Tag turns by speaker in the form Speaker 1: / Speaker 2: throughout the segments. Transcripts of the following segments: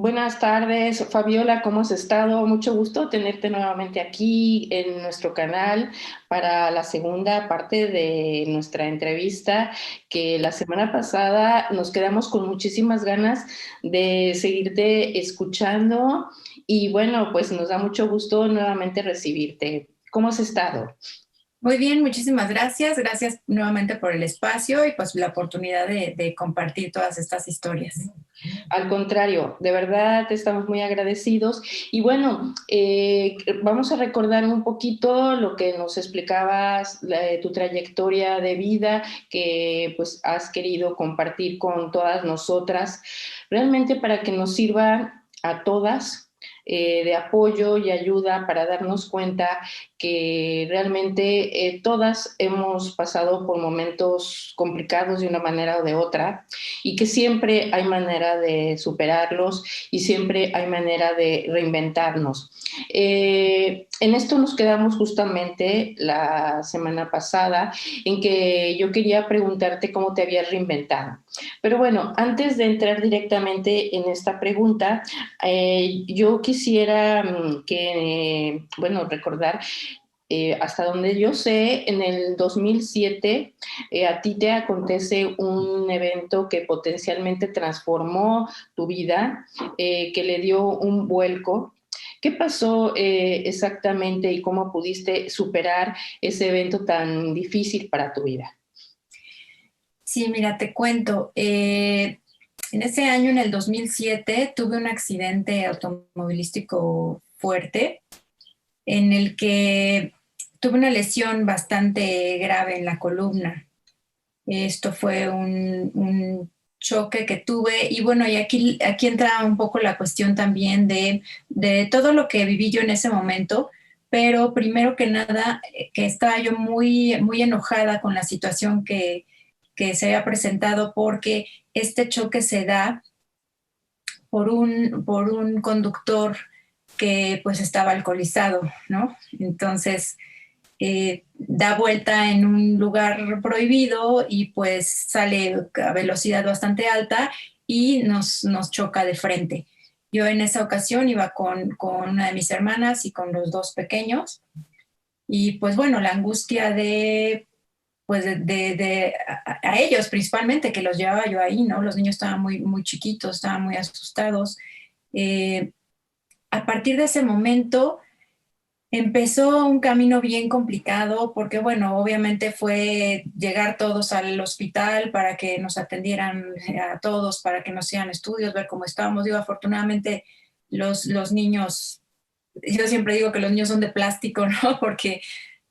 Speaker 1: Buenas tardes, Fabiola, ¿cómo has estado? Mucho gusto tenerte nuevamente aquí en nuestro canal para la segunda parte de nuestra entrevista, que la semana pasada nos quedamos con muchísimas ganas de seguirte escuchando y bueno, pues nos da mucho gusto nuevamente recibirte. ¿Cómo has estado?
Speaker 2: Muy bien, muchísimas gracias. Gracias nuevamente por el espacio y pues la oportunidad de compartir todas estas historias.
Speaker 1: Al contrario, de verdad estamos muy agradecidos. Y bueno, vamos a recordar un poquito lo que nos explicabas, tu trayectoria de vida que pues has querido compartir con todas nosotras, realmente para que nos sirva a todas de apoyo y ayuda para darnos cuenta que realmente todas hemos pasado por momentos complicados de una manera o de otra y que siempre hay manera de superarlos y siempre hay manera de reinventarnos. En esto nos quedamos justamente la semana pasada en que yo quería preguntarte cómo te habías reinventado. Pero bueno, antes de entrar directamente en esta pregunta, yo quisiera bueno, recordar hasta donde yo sé, en el 2007 a ti te acontece un evento que potencialmente transformó tu vida, que le dio un vuelco. ¿Qué pasó exactamente y cómo pudiste superar ese evento tan difícil para tu vida?
Speaker 2: Sí, mira, te cuento. En ese año, en el 2007, tuve un accidente automovilístico fuerte en el que tuve una lesión bastante grave en la columna. Esto fue un choque que tuve y bueno, y aquí entra un poco la cuestión también de todo lo que viví yo en ese momento, pero primero que nada, que estaba yo muy, muy enojada con la situación que se había presentado porque este choque se da por un conductor que pues estaba alcoholizado, ¿no? Entonces da vuelta en un lugar prohibido y pues sale a velocidad bastante alta y nos choca de frente. Yo en esa ocasión iba con una de mis hermanas y con los dos pequeños y pues bueno, la angustia de pues a ellos principalmente, que los llevaba yo ahí, ¿no? Los niños estaban muy, muy chiquitos, estaban muy asustados. Eh, a partir de ese momento, empezó un camino bien complicado porque, bueno, obviamente fue llegar todos al hospital para que nos atendieran a todos, para que nos hicieran estudios, ver cómo estábamos. Digo, afortunadamente los niños, yo siempre digo que los niños son de plástico, ¿no? Porque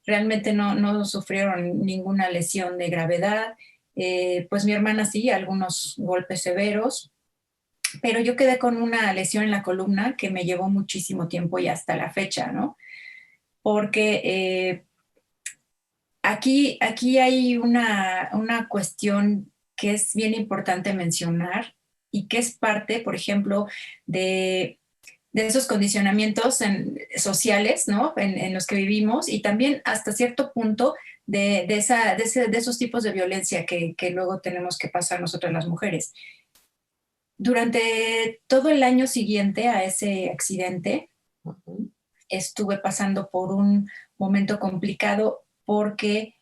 Speaker 2: realmente no sufrieron ninguna lesión de gravedad. Pues mi hermana sí, algunos golpes severos, pero yo quedé con una lesión en la columna que me llevó muchísimo tiempo y hasta la fecha, ¿no? Porque aquí hay una cuestión que es bien importante mencionar y que es parte, por ejemplo, de esos condicionamientos sociales, ¿no? En los que vivimos y también hasta cierto punto de esos tipos de violencia que luego tenemos que pasar nosotras las mujeres. Durante todo el año siguiente a ese accidente, estuve pasando por un momento complicado porque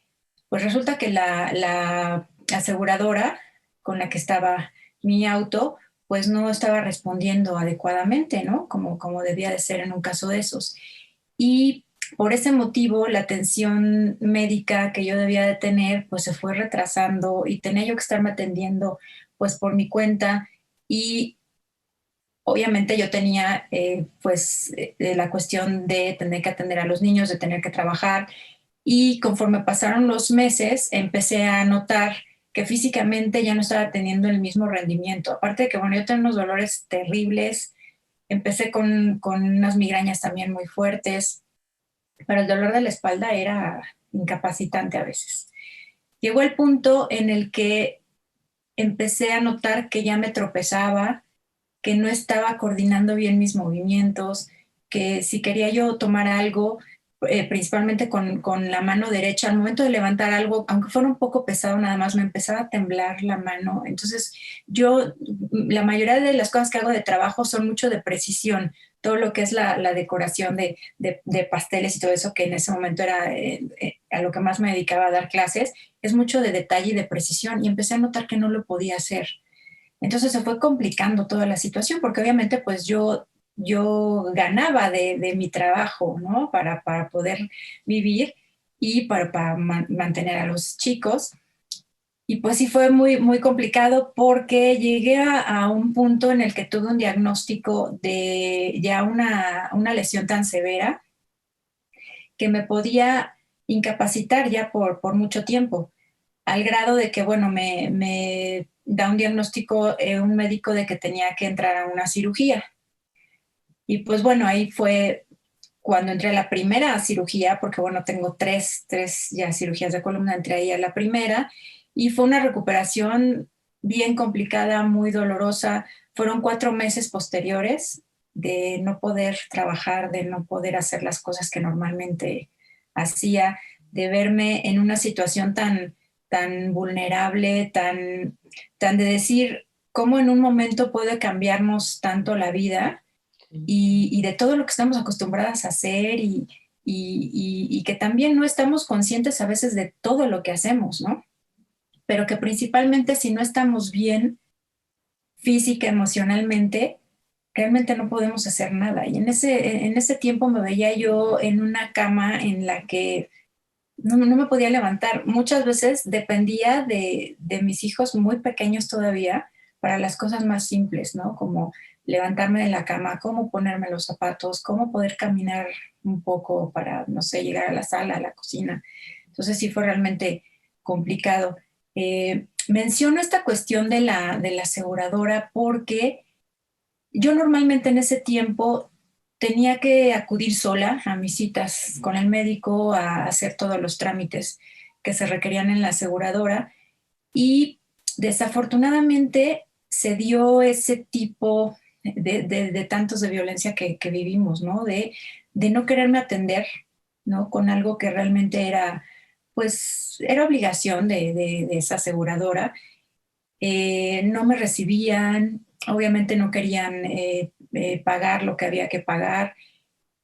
Speaker 2: pues resulta que la aseguradora con la que estaba mi auto pues no estaba respondiendo adecuadamente, ¿no? Como debía de ser en un caso de esos. Y por ese motivo la atención médica que yo debía de tener pues se fue retrasando y tenía yo que estarme atendiendo pues por mi cuenta y obviamente yo tenía la cuestión de tener que atender a los niños, de tener que trabajar y conforme pasaron los meses empecé a notar que físicamente ya no estaba teniendo el mismo rendimiento. Aparte de que, bueno, yo tenía unos dolores terribles, empecé con unas migrañas también muy fuertes, pero el dolor de la espalda era incapacitante a veces. Llegó el punto en el que empecé a notar que ya me tropezaba, que no estaba coordinando bien mis movimientos, que si quería yo tomar algo, principalmente con la mano derecha, al momento de levantar algo, aunque fuera un poco pesado nada más, me empezaba a temblar la mano. Entonces la mayoría de las cosas que hago de trabajo son mucho de precisión. Todo lo que es la decoración de pasteles y todo eso, que en ese momento era a lo que más me dedicaba a dar clases, es mucho de detalle y de precisión. Y empecé a notar que no lo podía hacer. Entonces se fue complicando toda la situación, porque obviamente pues yo ganaba de mi trabajo, ¿no? Para poder vivir y para mantener a los chicos. Y pues sí fue muy, muy complicado porque llegué a un punto en el que tuve un diagnóstico de ya una lesión tan severa que me podía incapacitar ya por mucho tiempo, al grado de que, bueno, me da un diagnóstico un médico de que tenía que entrar a una cirugía. Y pues bueno, ahí fue cuando entré a la primera cirugía, porque bueno, tengo tres ya cirugías de columna, entré ahí a la primera y fue una recuperación bien complicada, muy dolorosa. Fueron 4 meses posteriores de no poder trabajar, de no poder hacer las cosas que normalmente hacía, de verme en una situación tan vulnerable, tan de decir cómo en un momento puede cambiarnos tanto la vida y de todo lo que estamos acostumbradas a hacer y que también no estamos conscientes a veces de todo lo que hacemos, ¿no? Pero que principalmente si no estamos bien física, emocionalmente, realmente no podemos hacer nada. Y en ese tiempo me veía yo en una cama en la que no me podía levantar. Muchas veces dependía de mis hijos muy pequeños todavía para las cosas más simples, ¿no? Como levantarme de la cama, cómo ponerme los zapatos, cómo poder caminar un poco para, no sé, llegar a la sala, a la cocina. Entonces sí fue realmente complicado. Menciono esta cuestión de la aseguradora porque yo normalmente en ese tiempo tenía que acudir sola a mis citas con el médico a hacer todos los trámites que se requerían en la aseguradora y desafortunadamente se dio ese tipo de tantos de violencia que vivimos, ¿no? De no quererme atender, ¿no? Con algo que realmente era, pues, era obligación de esa aseguradora. No me recibían, obviamente no querían pagar lo que había que pagar,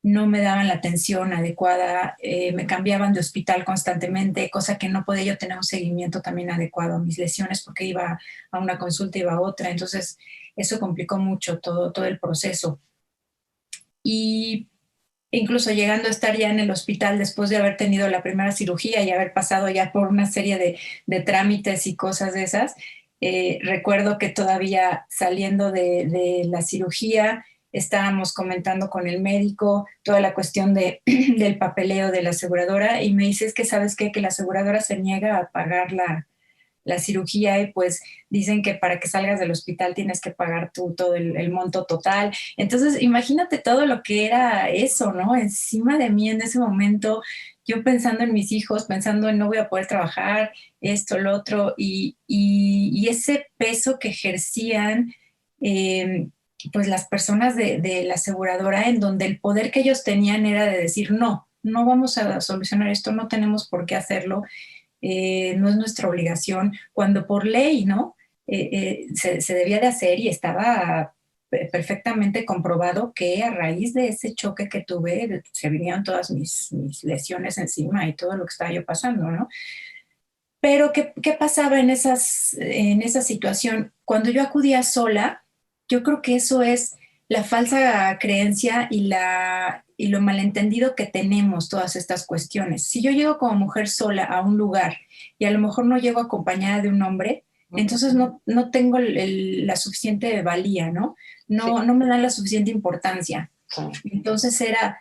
Speaker 2: no me daban la atención adecuada, me cambiaban de hospital constantemente, cosa que no podía yo tener un seguimiento también adecuado a mis lesiones porque iba a una consulta, iba a otra, entonces eso complicó mucho todo el proceso. Y incluso llegando a estar ya en el hospital después de haber tenido la primera cirugía y haber pasado ya por una serie de trámites y cosas de esas, recuerdo que todavía saliendo de la cirugía estábamos comentando con el médico toda la cuestión del papeleo de la aseguradora y me dice, es que sabes qué, que la aseguradora se niega a pagar la cirugía y pues dicen que para que salgas del hospital tienes que pagar tú todo el monto total. Entonces, imagínate todo lo que era eso, ¿no? Encima de mí en ese momento, yo pensando en mis hijos, pensando en no voy a poder trabajar, esto, lo otro, y ese peso que ejercían, eh, pues las personas de la aseguradora, en donde el poder que ellos tenían era de decir, no, no vamos a solucionar esto, no tenemos por qué hacerlo, no es nuestra obligación, cuando por ley, ¿no? Se debía de hacer y estaba perfectamente comprobado que a raíz de ese choque que tuve se vinieron todas mis lesiones encima y todo lo que estaba yo pasando, ¿no? Pero ¿qué pasaba en esa situación? Cuando yo acudía sola, yo creo que eso es la falsa creencia y lo malentendido que tenemos todas estas cuestiones. Si yo llego como mujer sola a un lugar y a lo mejor no llego acompañada de un hombre, entonces no tengo la suficiente valía, ¿no?
Speaker 1: Sí,
Speaker 2: No me dan la suficiente importancia.
Speaker 1: sí.
Speaker 2: Entonces era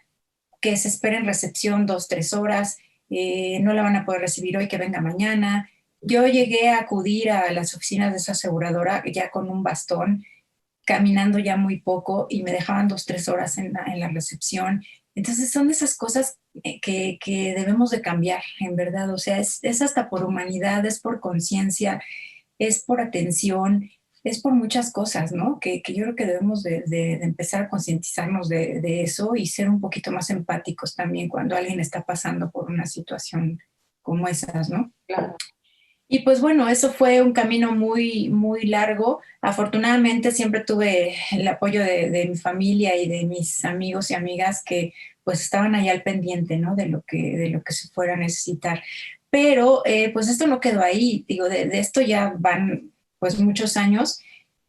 Speaker 2: que se espera en recepción 2, 3 horas, no la van a poder recibir hoy, que venga mañana. Yo llegué a acudir a las oficinas de esa aseguradora ya con un bastón, caminando ya muy poco y me dejaban 2, 3 horas en la recepción. Entonces son esas cosas que debemos de cambiar, en verdad. O sea, es hasta por humanidad, es por conciencia, es por atención es por muchas cosas, ¿no? Que yo creo que debemos de empezar a concientizarnos de eso y ser un poquito más empáticos también cuando alguien está pasando por una situación como esas, ¿no?
Speaker 1: Claro.
Speaker 2: Y pues bueno, eso fue un camino muy, muy largo. Afortunadamente siempre tuve el apoyo de mi familia y de mis amigos y amigas que pues estaban ahí al pendiente, ¿no? De lo que se fuera a necesitar. Pero pues esto no quedó ahí, digo, de esto ya van pues muchos años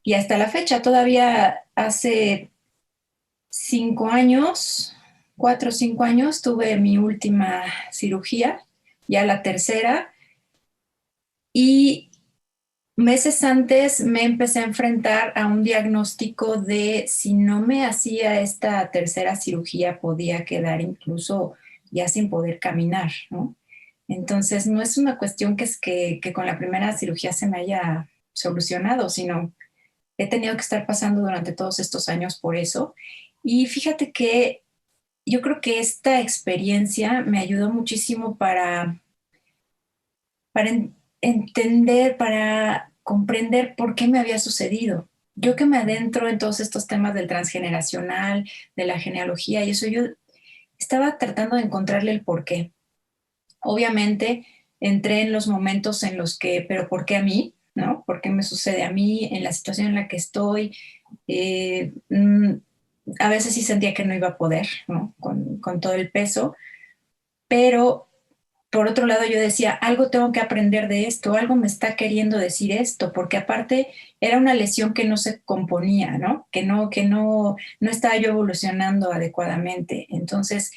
Speaker 2: y hasta la fecha, todavía hace 5 años, 4 o 5 años, tuve mi última cirugía, ya la tercera, y meses antes me empecé a enfrentar a un diagnóstico de si no me hacía esta tercera cirugía podía quedar incluso ya sin poder caminar, ¿no? Entonces no es una cuestión que es que con la primera cirugía se me haya solucionado, sino he tenido que estar pasando durante todos estos años por eso. Y fíjate que yo creo que esta experiencia me ayudó muchísimo para entender, para comprender por qué me había sucedido. Yo que me adentro en todos estos temas del transgeneracional, de la genealogía y eso, yo estaba tratando de encontrarle el por qué. Obviamente entré en los momentos en los que, pero ¿por qué a mí? ¿No? ¿Por qué me sucede a mí en la situación en la que estoy? Eh, mm, a veces sí sentía que no iba a poder, ¿no? Con todo el peso, pero por otro lado yo decía, algo tengo que aprender de esto, algo me está queriendo decir esto, porque aparte era una lesión que no se componía, ¿no? No estaba yo evolucionando adecuadamente. Entonces,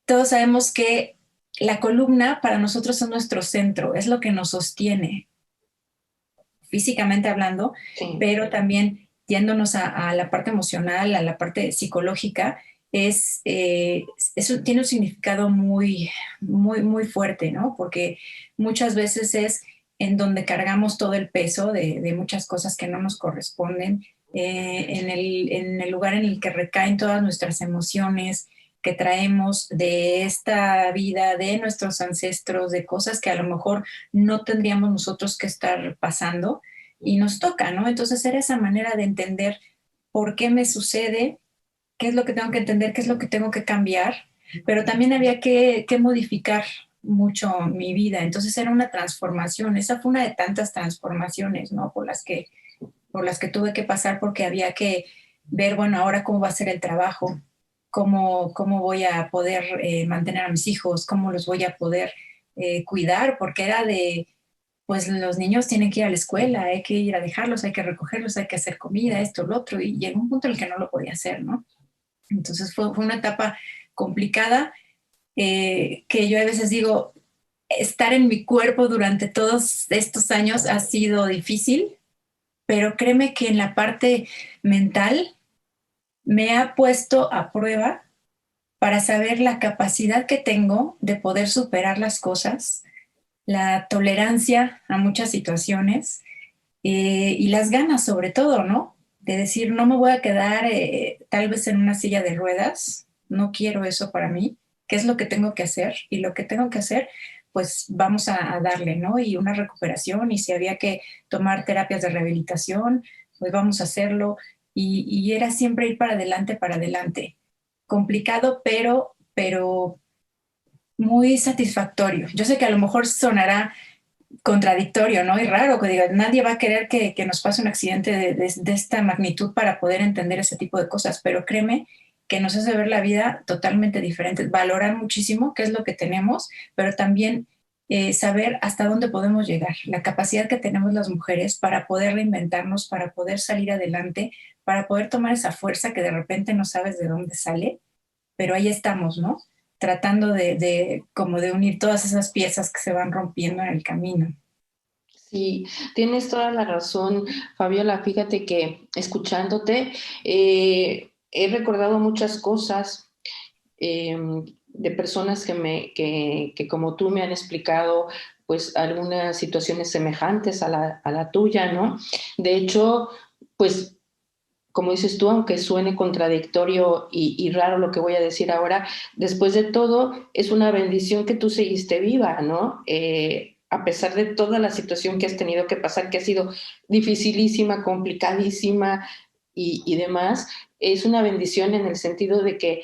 Speaker 2: todos sabemos que la columna para nosotros es nuestro centro, es lo que nos sostiene, físicamente hablando,
Speaker 1: Sí.
Speaker 2: pero también yéndonos a la parte emocional, a la parte psicológica, eso tiene un significado muy, muy, muy fuerte, ¿no? Porque muchas veces es en donde cargamos todo el peso de muchas cosas que no nos corresponden, en el lugar en el que recaen todas nuestras emociones que traemos de esta vida, de nuestros ancestros, de cosas que a lo mejor no tendríamos nosotros que estar pasando y nos toca, ¿no? Entonces era esa manera de entender por qué me sucede, qué es lo que tengo que entender, qué es lo que tengo que cambiar, pero también había que modificar mucho mi vida. Entonces era una transformación, esa fue una de tantas transformaciones, ¿no? Por las que tuve que pasar porque había que ver, bueno, ahora cómo va a ser el trabajo, cómo voy a poder mantener a mis hijos, cómo los voy a poder cuidar, porque era de, pues los niños tienen que ir a la escuela, hay que ir a dejarlos, hay que recogerlos, hay que hacer comida, esto, lo otro, y llegó un punto en el que no lo podía hacer, ¿no? Entonces fue una etapa complicada que yo a veces digo, estar en mi cuerpo durante todos estos años ha sido difícil, pero créeme que en la parte mental me ha puesto a prueba para saber la capacidad que tengo de poder superar las cosas, la tolerancia a muchas situaciones y las ganas sobre todo, ¿no? De decir, no me voy a quedar tal vez en una silla de ruedas, no quiero eso para mí, ¿qué es lo que tengo que hacer? Y lo que tengo que hacer, pues vamos a darle, ¿no? Y una recuperación, y si había que tomar terapias de rehabilitación, pues vamos a hacerlo. Y era siempre ir para adelante, para adelante. Complicado, pero muy satisfactorio. Yo sé que a lo mejor sonará contradictorio, ¿no? Y raro que diga, nadie va a querer que nos pase un accidente de esta magnitud para poder entender ese tipo de cosas, pero créeme que nos hace ver la vida totalmente diferente, valorar muchísimo qué es lo que tenemos, pero también saber hasta dónde podemos llegar, la capacidad que tenemos las mujeres para poder reinventarnos, para poder salir adelante, para poder tomar esa fuerza que de repente no sabes de dónde sale, pero ahí estamos, ¿no? Tratando como de unir todas esas piezas que se van rompiendo en el camino.
Speaker 1: Sí, tienes toda la razón, Fabiola. Fíjate que escuchándote he recordado muchas cosas eh, de personas que como tú me han explicado, pues algunas situaciones semejantes a la tuya, ¿no? De hecho, pues como dices tú, aunque suene contradictorio y raro lo que voy a decir ahora, después de todo es una bendición que tú seguiste viva, ¿no? a pesar de toda la situación que has tenido que pasar, que ha sido dificilísima, complicadísima y demás, es una bendición en el sentido de que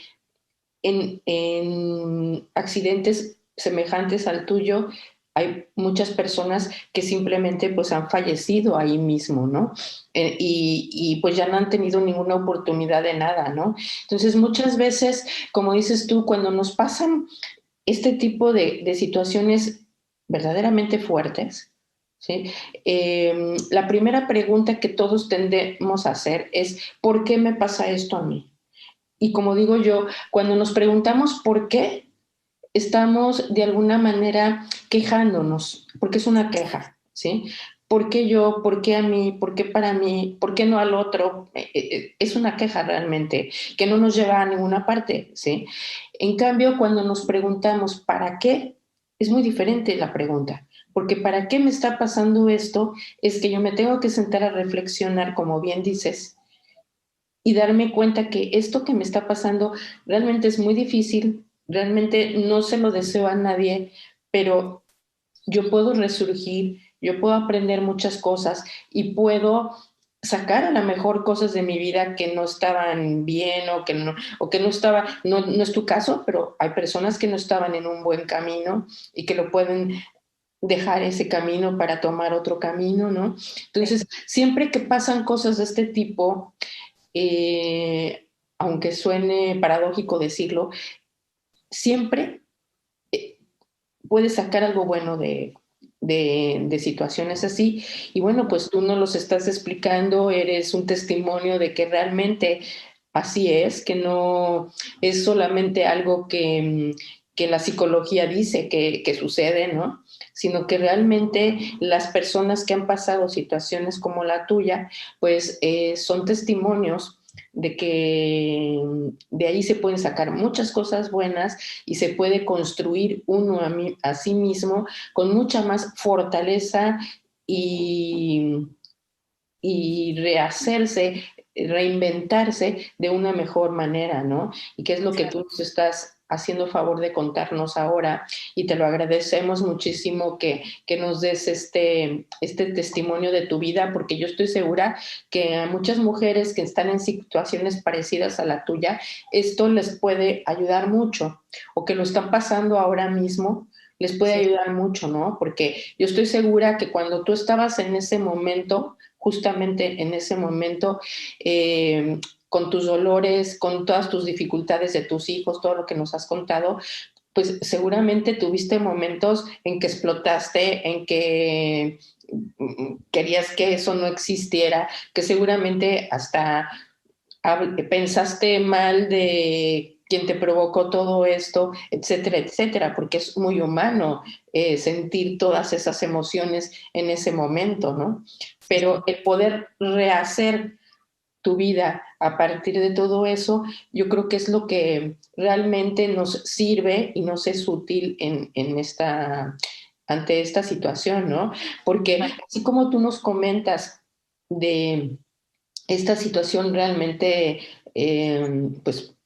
Speaker 1: en accidentes semejantes al tuyo, hay muchas personas que simplemente pues han fallecido ahí mismo, ¿no? Y pues ya no han tenido ninguna oportunidad de nada, ¿no? Entonces muchas veces, como dices tú, cuando nos pasan este tipo de situaciones verdaderamente fuertes, ¿sí? La primera pregunta que todos tendemos a hacer es, ¿por qué me pasa esto a mí? Y como digo yo, cuando nos preguntamos por qué, estamos de alguna manera quejándonos, porque es una queja, ¿sí? ¿Por qué yo? ¿Por qué a mí? ¿Por qué para mí? ¿Por qué no al otro? Es una queja realmente que no nos lleva a ninguna parte, ¿sí? En cambio, cuando nos preguntamos ¿para qué? Es muy diferente la pregunta, porque ¿para qué me está pasando esto? Es que yo me tengo que sentar a reflexionar, como bien dices, y darme cuenta que esto que me está pasando realmente es muy difícil, realmente no se lo deseo a nadie, pero yo puedo resurgir, yo puedo aprender muchas cosas y puedo sacar a lo mejor cosas de mi vida que no estaban bien o que no estaba, no es tu caso, pero hay personas que no estaban en un buen camino y que lo pueden dejar ese camino para tomar otro camino, ¿no? Entonces, siempre que pasan cosas de este tipo, aunque suene paradójico decirlo, siempre puedes sacar algo bueno de situaciones así. Y bueno, pues tú nos los estás explicando, eres un testimonio de que realmente así es, que no es solamente algo que la psicología dice que sucede, ¿no? Sino que realmente las personas que han pasado situaciones como la tuya, pues son testimonios de que de ahí se pueden sacar muchas cosas buenas y se puede construir uno a sí mismo con mucha más fortaleza y, y rehacerse, reinventarse de una mejor manera, ¿no? Y qué es lo que tú nos estás haciendo favor de contarnos ahora y te lo agradecemos muchísimo que nos des este testimonio de tu vida porque yo estoy segura que a muchas mujeres que están en situaciones parecidas a la tuya, esto les puede ayudar mucho o que lo están pasando ahora mismo les puede
Speaker 2: Sí.
Speaker 1: ayudar mucho, ¿no? Porque yo estoy segura que cuando tú estabas en ese momento, justamente en ese momento, con tus dolores, con todas tus dificultades de tus hijos, todo lo que nos has contado, pues seguramente tuviste momentos en que explotaste, en que querías que eso no existiera, que seguramente hasta pensaste mal de quien te provocó todo esto, etcétera, etcétera, porque es muy humano sentir todas esas emociones en ese momento, ¿no? Pero el poder rehacer tu vida a partir de todo eso, yo creo que es lo que realmente nos sirve y nos es útil ante esta situación, ¿no? Porque así como tú nos comentas de esta situación realmente, pues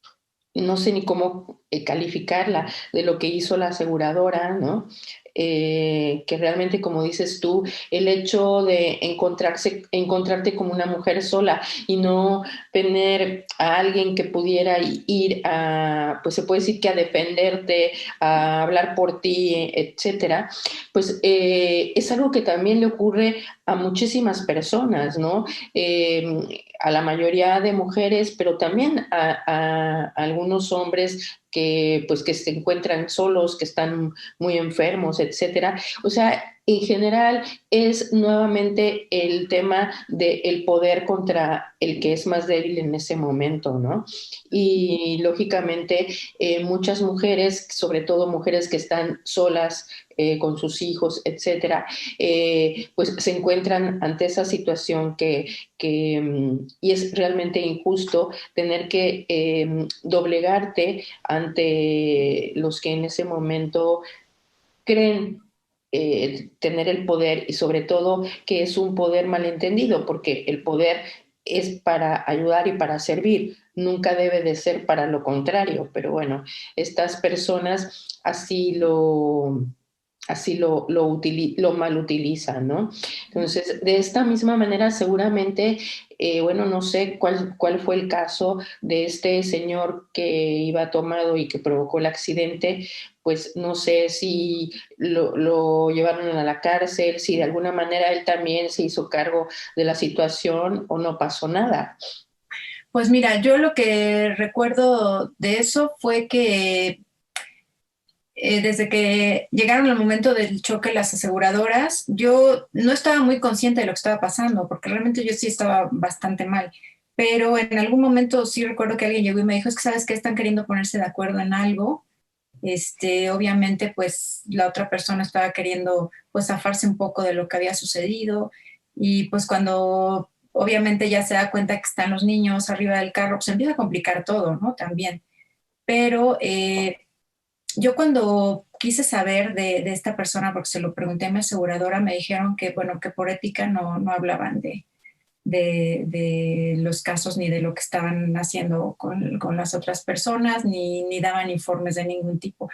Speaker 1: no sé ni cómo calificarla, de lo que hizo la aseguradora, ¿no? Que realmente, como dices tú, el hecho de encontrarte como una mujer sola y no tener a alguien que pudiera ir a, pues se puede decir que a defenderte, a hablar por ti, etcétera, pues es algo que también le ocurre a muchísimas personas, ¿no? A la mayoría de mujeres, pero también a algunos hombres que pues que se encuentran solos, que están muy enfermos, etcétera. O sea, en general es nuevamente el tema del poder contra el que es más débil en ese momento, ¿no? Y lógicamente muchas mujeres, sobre todo mujeres que están solas con sus hijos, etcétera, pues se encuentran ante esa situación y es realmente injusto tener que doblegarte ante los que en ese momento creen tener el poder y sobre todo que es un poder malentendido, porque el poder es para ayudar y para servir, nunca debe de ser para lo contrario, pero bueno, estas personas así así lo mal utiliza, ¿no? Entonces, de esta misma manera, seguramente, bueno, no sé cuál fue el caso de este señor que iba tomado y que provocó el accidente, pues no sé si lo llevaron a la cárcel, si de alguna manera él también se hizo cargo de la situación o no pasó nada.
Speaker 2: Pues mira, yo lo que recuerdo de eso fue que desde que llegaron al momento del choque las aseguradoras, yo no estaba muy consciente de lo que estaba pasando, porque realmente yo sí estaba bastante mal. Pero en algún momento sí recuerdo que alguien llegó y me dijo, es que sabes que están queriendo ponerse de acuerdo en algo. Obviamente, pues la otra persona estaba queriendo pues zafarse un poco de lo que había sucedido. Y pues cuando obviamente ya se da cuenta que están los niños arriba del carro, pues empieza a complicar todo, ¿no? También. Pero yo cuando quise saber de esta persona, porque se lo pregunté a mi aseguradora, me dijeron que, bueno, que por ética no hablaban de los casos ni de lo que estaban haciendo con las otras personas, ni daban informes de ningún tipo.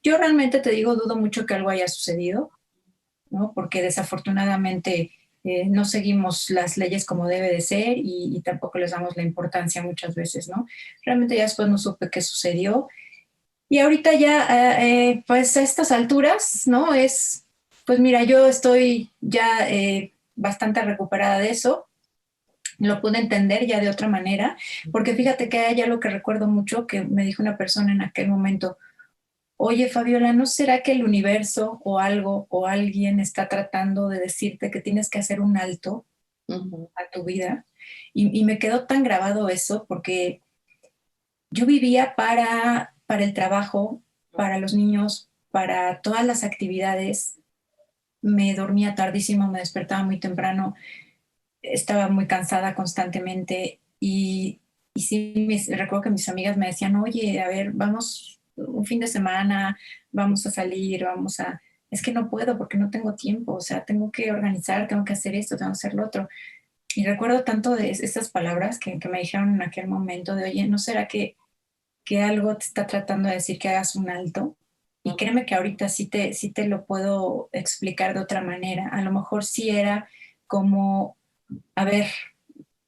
Speaker 2: Yo realmente te digo, dudo mucho que algo haya sucedido, ¿no? Porque desafortunadamente no seguimos las leyes como debe de ser y tampoco les damos la importancia muchas veces, ¿no? Realmente ya después no supe qué sucedió y ahorita ya, pues a estas alturas, ¿no? Pues mira, yo estoy ya bastante recuperada de eso, lo pude entender ya de otra manera, porque fíjate que hay algo que recuerdo mucho que me dijo una persona en aquel momento, oye Fabiola, ¿no será que el universo o algo o alguien está tratando de decirte que tienes que hacer un alto
Speaker 1: Ujú.
Speaker 2: a tu vida? Y me quedó tan grabado eso porque yo vivía para el trabajo, para los niños, para todas las actividades. Me dormía tardísimo, me despertaba muy temprano, estaba muy cansada constantemente y sí, recuerdo que mis amigas me decían, oye, a ver, vamos un fin de semana, vamos a salir, vamos a... Es que no puedo porque no tengo tiempo, o sea, tengo que organizar, tengo que hacer esto, tengo que hacer lo otro. Y recuerdo tanto de esas palabras que me dijeron en aquel momento de, oye, ¿no será que algo te está tratando de decir que hagas un alto? Y créeme que ahorita sí te lo puedo explicar de otra manera. A lo mejor sí era como, a ver,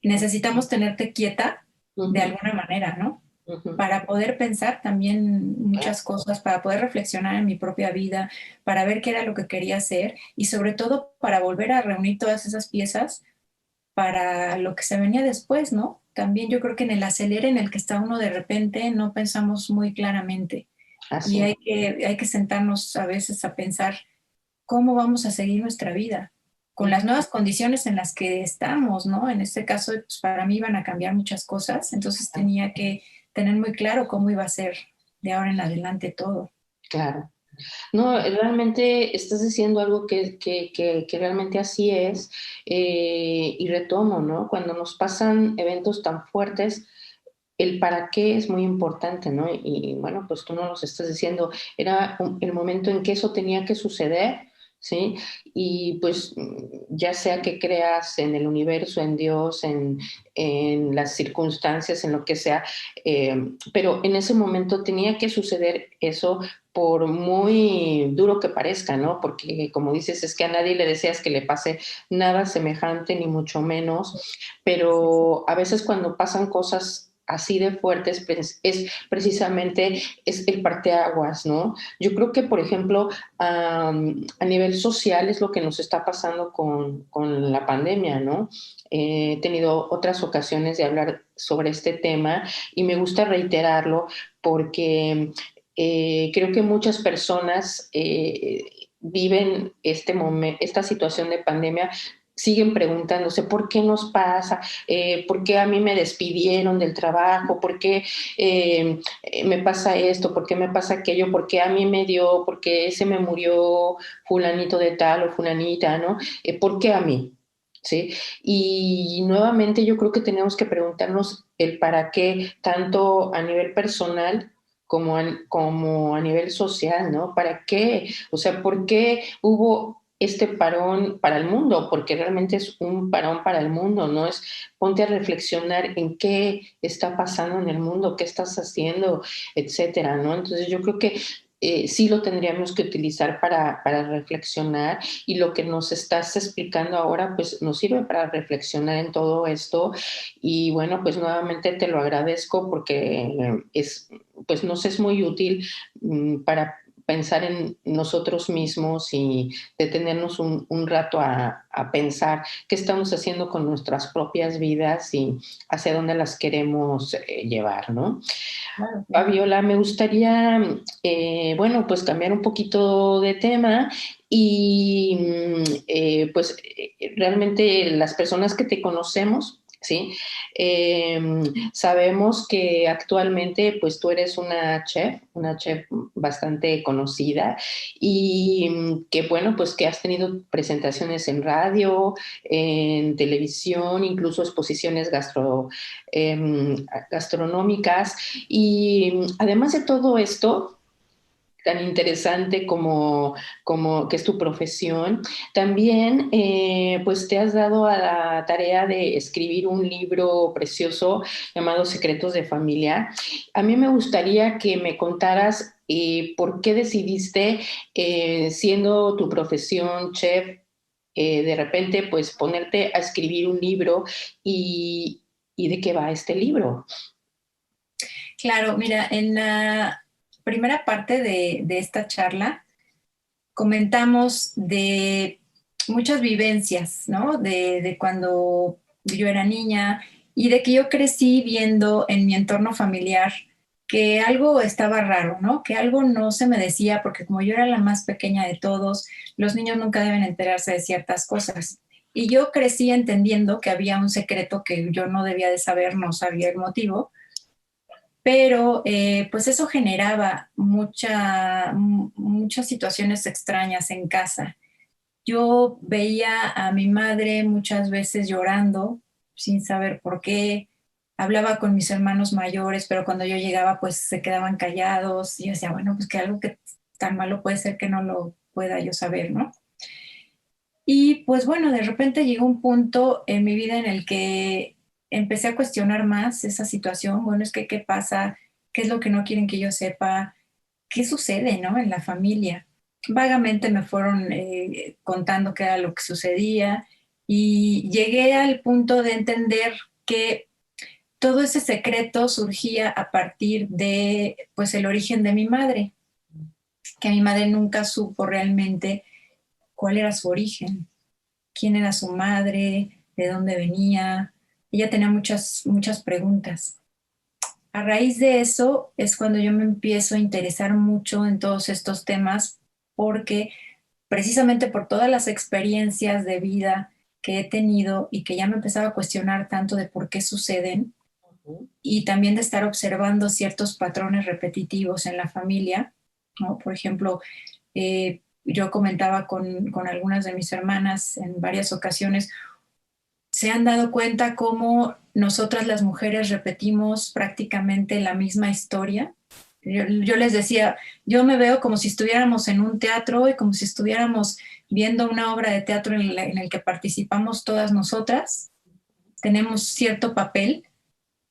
Speaker 2: necesitamos tenerte quieta de
Speaker 1: Ujú.
Speaker 2: alguna manera, ¿no?
Speaker 1: Ujú.
Speaker 2: Para poder pensar también muchas cosas, para poder reflexionar en mi propia vida, para ver qué era lo que quería hacer y sobre todo para volver a reunir todas esas piezas para lo que se venía después, ¿no? También yo creo que en el acelere en el que está uno de repente no pensamos muy claramente y
Speaker 1: Así.
Speaker 2: hay que sentarnos a veces a pensar cómo vamos a seguir nuestra vida con las nuevas condiciones en las que estamos, ¿no? En este caso, pues, para mí iban a cambiar muchas cosas, entonces tenía que tener muy claro cómo iba a ser de ahora en adelante todo.
Speaker 1: Claro. No, realmente estás diciendo algo que realmente así es, y retomo, ¿no? Cuando nos pasan eventos tan fuertes, el para qué es muy importante, ¿no? Y bueno, pues tú no nos estás diciendo, era el momento en que eso tenía que suceder, ¿sí? Y pues ya sea que creas en el universo, en Dios, en las circunstancias, en lo que sea, pero en ese momento tenía que suceder eso por muy duro que parezca, ¿no? Porque como dices, es que a nadie le deseas que le pase nada semejante, ni mucho menos, pero a veces cuando pasan cosas así de fuertes es precisamente es el parteaguas, ¿no? Yo creo que, por ejemplo, a nivel social es lo que nos está pasando con la pandemia, ¿no? He tenido otras ocasiones de hablar sobre este tema y me gusta reiterarlo porque creo que muchas personas viven esta situación de pandemia, siguen preguntándose por qué nos pasa, por qué a mí me despidieron del trabajo, por qué me pasa esto, por qué me pasa aquello, por qué a mí me dio, por qué se me murió fulanito de tal o fulanita, ¿no? ¿Por qué a mí? ¿Sí? Y nuevamente yo creo que tenemos que preguntarnos el para qué, tanto a nivel personal como a nivel social, ¿no? ¿Para qué? O sea, ¿por qué hubo este parón para el mundo? Porque realmente es un parón para el mundo, ¿no? Es ponte a reflexionar en qué está pasando en el mundo, qué estás haciendo, etcétera, ¿no? Entonces yo creo que sí lo tendríamos que utilizar para reflexionar, y lo que nos estás explicando ahora pues nos sirve para reflexionar en todo esto. Y bueno, pues nuevamente te lo agradezco porque pues nos es muy útil para pensar en nosotros mismos y detenernos un rato a pensar qué estamos haciendo con nuestras propias vidas y hacia dónde las queremos llevar, ¿no?
Speaker 2: Claro, claro.
Speaker 1: Fabiola, me gustaría, bueno, pues cambiar un poquito de tema y pues realmente las personas que te conocemos, ¿sí? Eh, Sabemos que actualmente pues tú eres una chef bastante conocida y que bueno, pues que has tenido presentaciones en radio, en televisión, incluso exposiciones gastronómicas. Y además de todo esto, tan interesante como que es tu profesión, también pues te has dado a la tarea de escribir un libro precioso llamado Secretos de Familia. A mí me gustaría que me contaras por qué decidiste, siendo tu profesión chef, de repente pues ponerte a escribir un libro y de qué va este libro.
Speaker 2: Claro, mira, en la primera parte de esta charla comentamos de muchas vivencias, ¿no? De cuando yo era niña y de que yo crecí viendo en mi entorno familiar que algo estaba raro, ¿no? Que algo no se me decía, porque como yo era la más pequeña de todos, los niños nunca deben enterarse de ciertas cosas. Y yo crecí entendiendo que había un secreto que yo no debía de saber, no sabía el motivo, pero pues eso generaba muchas situaciones extrañas en casa. Yo veía a mi madre muchas veces llorando sin saber por qué. Hablaba con mis hermanos mayores, pero cuando yo llegaba pues se quedaban callados y yo decía, bueno, pues que algo que tan malo puede ser que no lo pueda yo saber, ¿no? Y pues bueno, de repente llegó un punto en mi vida en el que empecé a cuestionar más esa situación. Bueno, es que qué pasa, qué es lo que no quieren que yo sepa, qué sucede, ¿no? En la familia. Vagamente me fueron contando qué era lo que sucedía y llegué al punto de entender que todo ese secreto surgía a partir de, pues, el origen de mi madre, que mi madre nunca supo realmente cuál era su origen, quién era su madre, de dónde venía. Ella tenía muchas preguntas. A raíz de eso es cuando yo me empiezo a interesar mucho en todos estos temas, porque precisamente por todas las experiencias de vida que he tenido y que ya me empezaba a cuestionar tanto de por qué suceden y también de estar observando ciertos patrones repetitivos en la familia, ¿no? Por ejemplo, yo comentaba con algunas de mis hermanas en varias ocasiones, se han dado cuenta cómo nosotras las mujeres repetimos prácticamente la misma historia. Yo les decía, yo me veo como si estuviéramos en un teatro y como si estuviéramos viendo una obra de teatro en el que participamos todas nosotras. Tenemos cierto papel,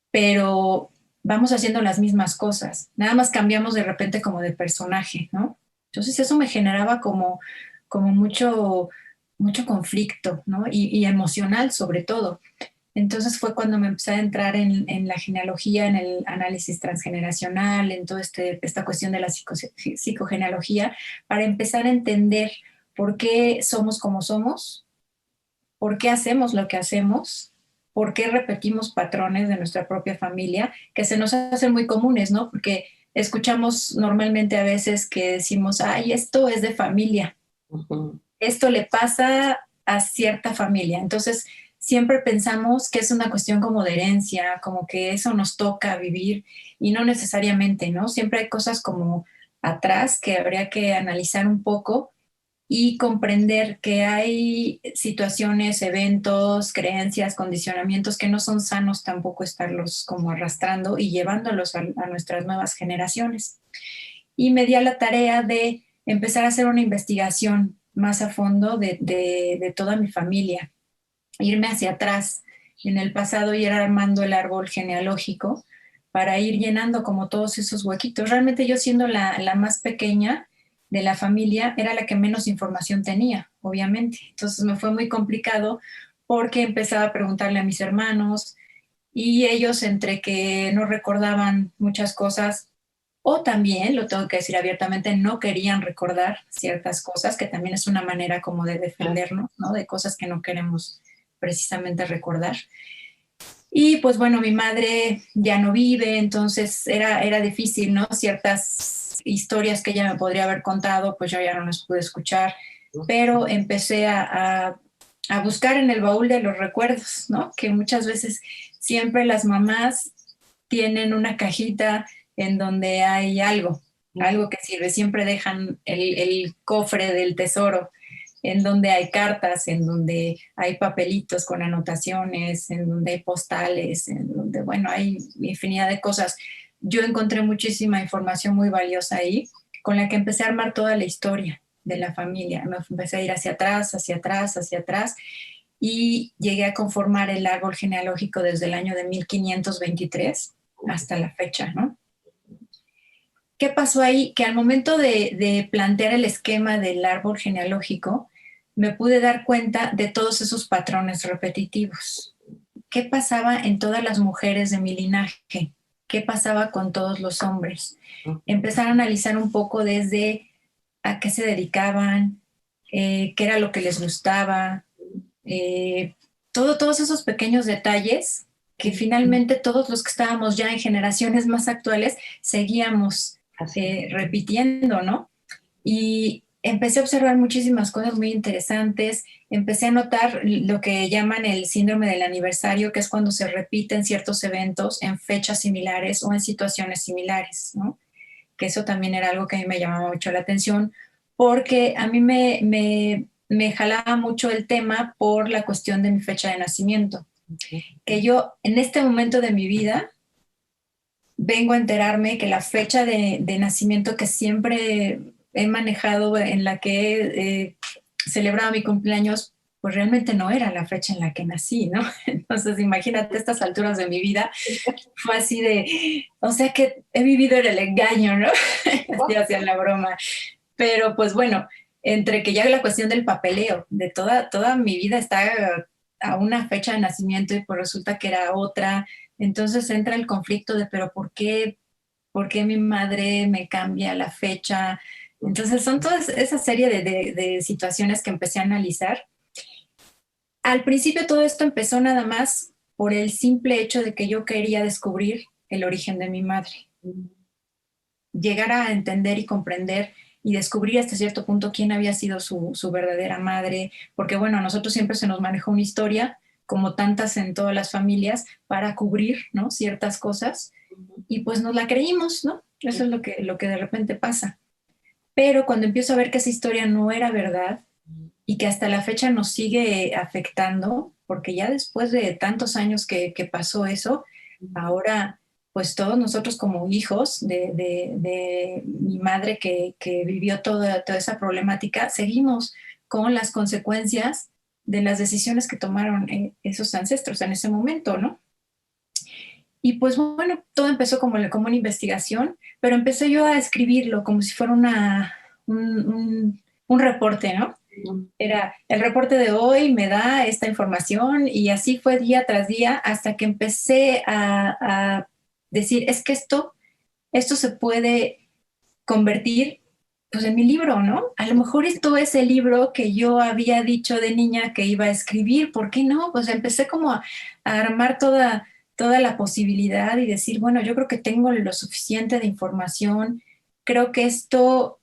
Speaker 2: pero vamos haciendo las mismas cosas. Nada más cambiamos de repente como de personaje, ¿no? Entonces eso me generaba como mucho conflicto, ¿no? Y emocional sobre todo. Entonces fue cuando me empecé a entrar en la genealogía, en el análisis transgeneracional, en toda esta cuestión de la psicogenealogía, para empezar a entender por qué somos como somos, por qué hacemos lo que hacemos, por qué repetimos patrones de nuestra propia familia, que se nos hacen muy comunes, ¿no? Porque escuchamos normalmente a veces que decimos, ay, esto es de familia,
Speaker 1: Ujú.
Speaker 2: esto le pasa a cierta familia. Entonces, siempre pensamos que es una cuestión como de herencia, como que eso nos toca vivir y no necesariamente, ¿no? Siempre hay cosas como atrás que habría que analizar un poco y comprender que hay situaciones, eventos, creencias, condicionamientos que no son sanos tampoco estarlos como arrastrando y llevándolos a nuestras nuevas generaciones. Y me di a la tarea de empezar a hacer una investigación más a fondo de toda mi familia, irme hacia atrás en el pasado y ir armando el árbol genealógico para ir llenando como todos esos huequitos. Realmente yo siendo la más pequeña de la familia, era la que menos información tenía, obviamente. Entonces me fue muy complicado porque empezaba a preguntarle a mis hermanos y ellos entre que no recordaban muchas cosas o también, lo tengo que decir abiertamente, no querían recordar ciertas cosas, que también es una manera como de defendernos, ¿no? De cosas que no queremos precisamente recordar. Y pues bueno, mi madre ya no vive, entonces era difícil, ¿no? Ciertas historias que ella me podría haber contado, pues yo ya no las pude escuchar, pero empecé a buscar en el baúl de los recuerdos, ¿no? Que muchas veces siempre las mamás tienen una cajita en donde hay algo, algo que sirve, siempre dejan el cofre del tesoro en donde hay cartas, en donde hay papelitos con anotaciones, en donde hay postales, en donde, bueno, hay infinidad de cosas. Yo encontré muchísima información muy valiosa ahí, con la que empecé a armar toda la historia de la familia. Me empecé a ir hacia atrás, hacia atrás, hacia atrás, y llegué a conformar el árbol genealógico desde el año de 1523 hasta la fecha, ¿no? ¿Qué pasó ahí? Que al momento de plantear el esquema del árbol genealógico, me pude dar cuenta de todos esos patrones repetitivos. ¿Qué pasaba en todas las mujeres de mi linaje? ¿Qué pasaba con todos los hombres? Empezar a analizar un poco desde a qué se dedicaban, qué era lo que les gustaba, todos esos pequeños detalles que finalmente todos los que estábamos ya en generaciones más actuales seguíamos repitiendo, ¿no? Y empecé a observar muchísimas cosas muy interesantes, empecé a notar lo que llaman el síndrome del aniversario, que es cuando se repiten ciertos eventos en fechas similares o en situaciones similares, ¿no? Que eso también era algo que a mí me llamaba mucho la atención, porque a mí me jalaba mucho el tema por la cuestión de mi fecha de nacimiento, que yo en este momento de mi vida vengo a enterarme que la fecha de nacimiento que siempre he manejado, en la que he celebrado mi cumpleaños, pues realmente no era la fecha en la que nací, ¿no? Entonces, imagínate estas alturas de mi vida, fue así de, o sea que he vivido en el engaño, ¿no? Así hacía la broma. Pero pues bueno, entre que ya la cuestión del papeleo, de toda mi vida está a una fecha de nacimiento y pues resulta que era otra, entonces entra el conflicto de, pero ¿por qué mi madre me cambia la fecha? Entonces son toda esa serie de situaciones que empecé a analizar. Al principio todo esto empezó nada más por el simple hecho de que yo quería descubrir el origen de mi madre, llegar a entender y comprender y descubrir hasta cierto punto quién había sido su verdadera madre, porque bueno, a nosotros siempre se nos manejó una historia, como tantas en todas las familias, para cubrir, ¿no? Ciertas cosas, y pues nos la creímos, ¿no? Eso es lo que de repente pasa. Pero cuando empiezo a ver que esa historia no era verdad y que hasta la fecha nos sigue afectando, porque ya después de tantos años que pasó eso, ahora pues todos nosotros como hijos de mi madre que vivió toda esa problemática, seguimos con las consecuencias de las decisiones que tomaron esos ancestros en ese momento, ¿no? Y pues bueno, todo empezó como una investigación, pero empecé yo a escribirlo como si fuera un reporte, ¿no? Era el reporte de hoy, me da esta información y así fue día tras día hasta que empecé a decir, es que esto se puede convertir pues en mi libro, ¿no? A lo mejor esto es el libro que yo había dicho de niña que iba a escribir, ¿por qué no? Pues empecé como a armar toda la posibilidad y decir, bueno, yo creo que tengo lo suficiente de información, creo que esto,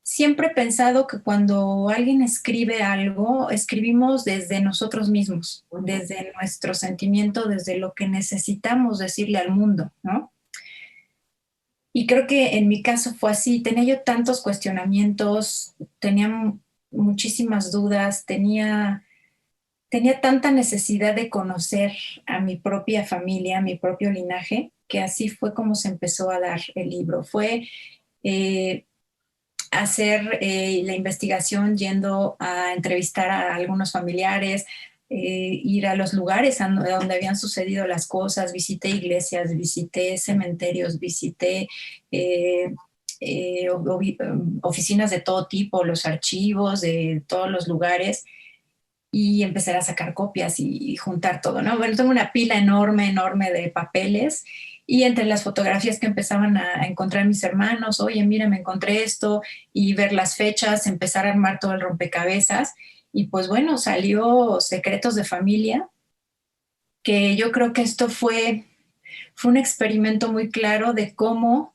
Speaker 2: siempre he pensado que cuando alguien escribe algo, escribimos desde nosotros mismos, desde nuestro sentimiento, desde lo que necesitamos decirle al mundo, ¿no? Y creo que en mi caso fue así. Tenía yo tantos cuestionamientos, tenía muchísimas dudas, tenía tanta necesidad de conocer a mi propia familia, a mi propio linaje, que así fue como se empezó a dar el libro. Fue eh, hacer la investigación yendo a entrevistar a algunos familiares, ir a los lugares a donde habían sucedido las cosas, visité iglesias, visité cementerios, visité eh, oficinas de todo tipo, los archivos de todos los lugares y empezar a sacar copias y juntar todo, ¿no? Bueno, tengo una pila enorme, enorme de papeles y entre las fotografías que empezaban a encontrar mis hermanos, oye, mira, me encontré esto y ver las fechas, empezar a armar todo el rompecabezas y pues bueno, salió Secretos de Familia, que yo creo que esto fue un experimento muy claro de cómo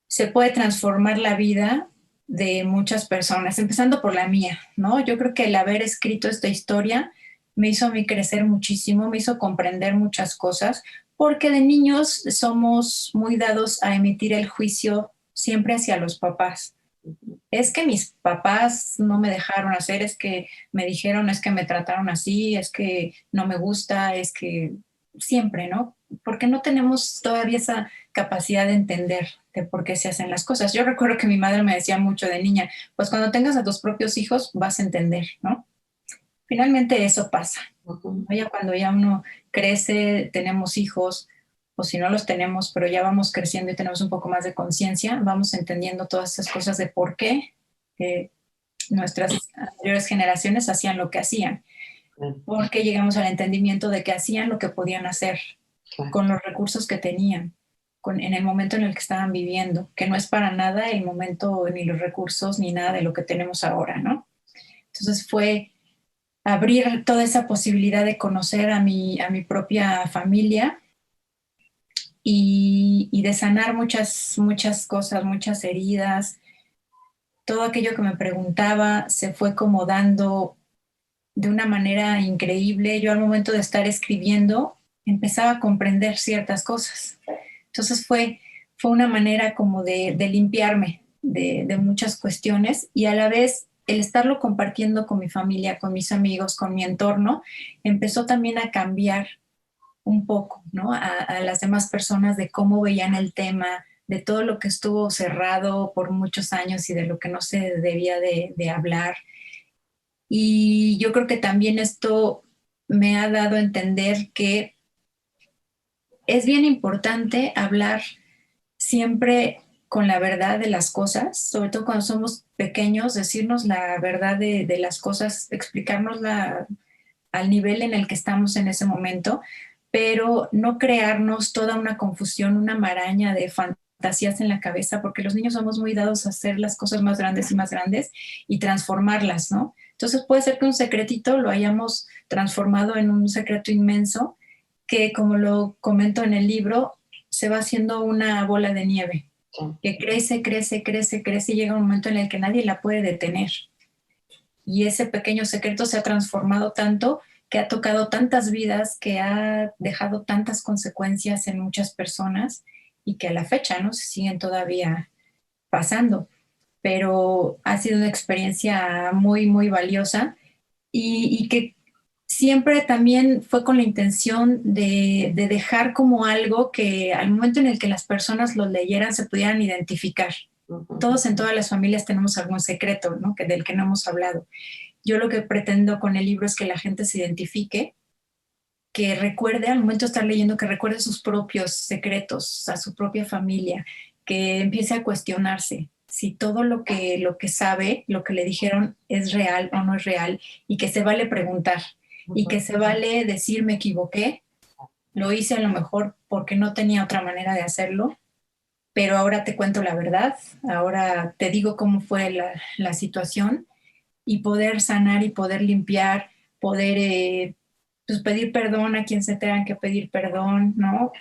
Speaker 2: se puede transformar la vida de muchas personas, empezando por la mía, ¿no? Yo creo que el haber escrito esta historia me hizo a mí crecer muchísimo, me hizo comprender muchas cosas, porque de niños somos muy dados a emitir el juicio siempre hacia los papás. Es que mis papás no me dejaron hacer, es que me dijeron, es que me trataron así, es que no me gusta, es que siempre, ¿no? Porque no tenemos todavía esa capacidad de entender de por qué se hacen las cosas. Yo recuerdo que mi madre me decía mucho de niña, pues cuando tengas a tus propios hijos vas a entender, ¿no? Finalmente eso pasa,
Speaker 1: Ujú.
Speaker 2: ¿no? Ya cuando ya uno crece, tenemos hijos, o si no los tenemos, pero ya vamos creciendo y tenemos un poco más de conciencia, vamos entendiendo todas esas cosas de por qué eh, nuestras anteriores generaciones hacían lo que hacían,
Speaker 1: Claro,
Speaker 2: porque llegamos al entendimiento de que hacían lo que podían hacer
Speaker 1: claro.
Speaker 2: con los recursos que tenían, en el momento en el que estaban viviendo, que no es para nada el momento ni los recursos ni nada de lo que tenemos ahora, ¿no? Entonces fue abrir toda esa posibilidad de conocer a mi propia familia y de sanar muchas, muchas cosas, muchas heridas. Todo aquello que me preguntaba se fue como dando de una manera increíble. Yo al momento de estar escribiendo empezaba a comprender ciertas cosas. Entonces fue una manera como de limpiarme de muchas cuestiones y a la vez el estarlo compartiendo con mi familia, con mis amigos, con mi entorno, empezó también a cambiar un poco, ¿no? A las demás personas de cómo veían el tema, de todo lo que estuvo cerrado por muchos años y de lo que no se debía de hablar. Y yo creo que también esto me ha dado a entender que es bien importante hablar siempre con la verdad de las cosas, sobre todo cuando somos pequeños, decirnos la verdad de las cosas, explicarnosla al nivel en el que estamos en ese momento, pero no crearnos toda una confusión, una maraña de fantasías en la cabeza, porque los niños somos muy dados a hacer las cosas más grandes y transformarlas, ¿no? Entonces puede ser que un secretito lo hayamos transformado en un secreto inmenso que, como lo comento en el libro, se va haciendo una bola de nieve
Speaker 1: Sí.
Speaker 2: que crece, crece, crece, crece y llega un momento en el que nadie la puede detener. Y ese pequeño secreto se ha transformado tanto que ha tocado tantas vidas, que ha dejado tantas consecuencias en muchas personas y que a la fecha, ¿no? Se siguen todavía pasando. Pero ha sido una experiencia muy, muy valiosa y que siempre también fue con la intención de dejar como algo que al momento en el que las personas lo leyeran se pudieran identificar.
Speaker 1: Ujú.
Speaker 2: Todos en todas las familias tenemos algún secreto, ¿no? Del que no hemos hablado. Yo lo que pretendo con el libro es que la gente se identifique, que recuerde al momento de estar leyendo, que recuerde sus propios secretos, a su propia familia, que empiece a cuestionarse si todo lo que sabe, lo que le dijeron es real o no es real, y que se vale preguntar, y que se vale decir me equivoqué, lo hice a lo mejor porque no tenía otra manera de hacerlo, pero ahora te cuento la verdad, ahora te digo cómo fue la situación y poder sanar y poder limpiar, poder pues pedir perdón a quien se tengan que pedir perdón, ¿no?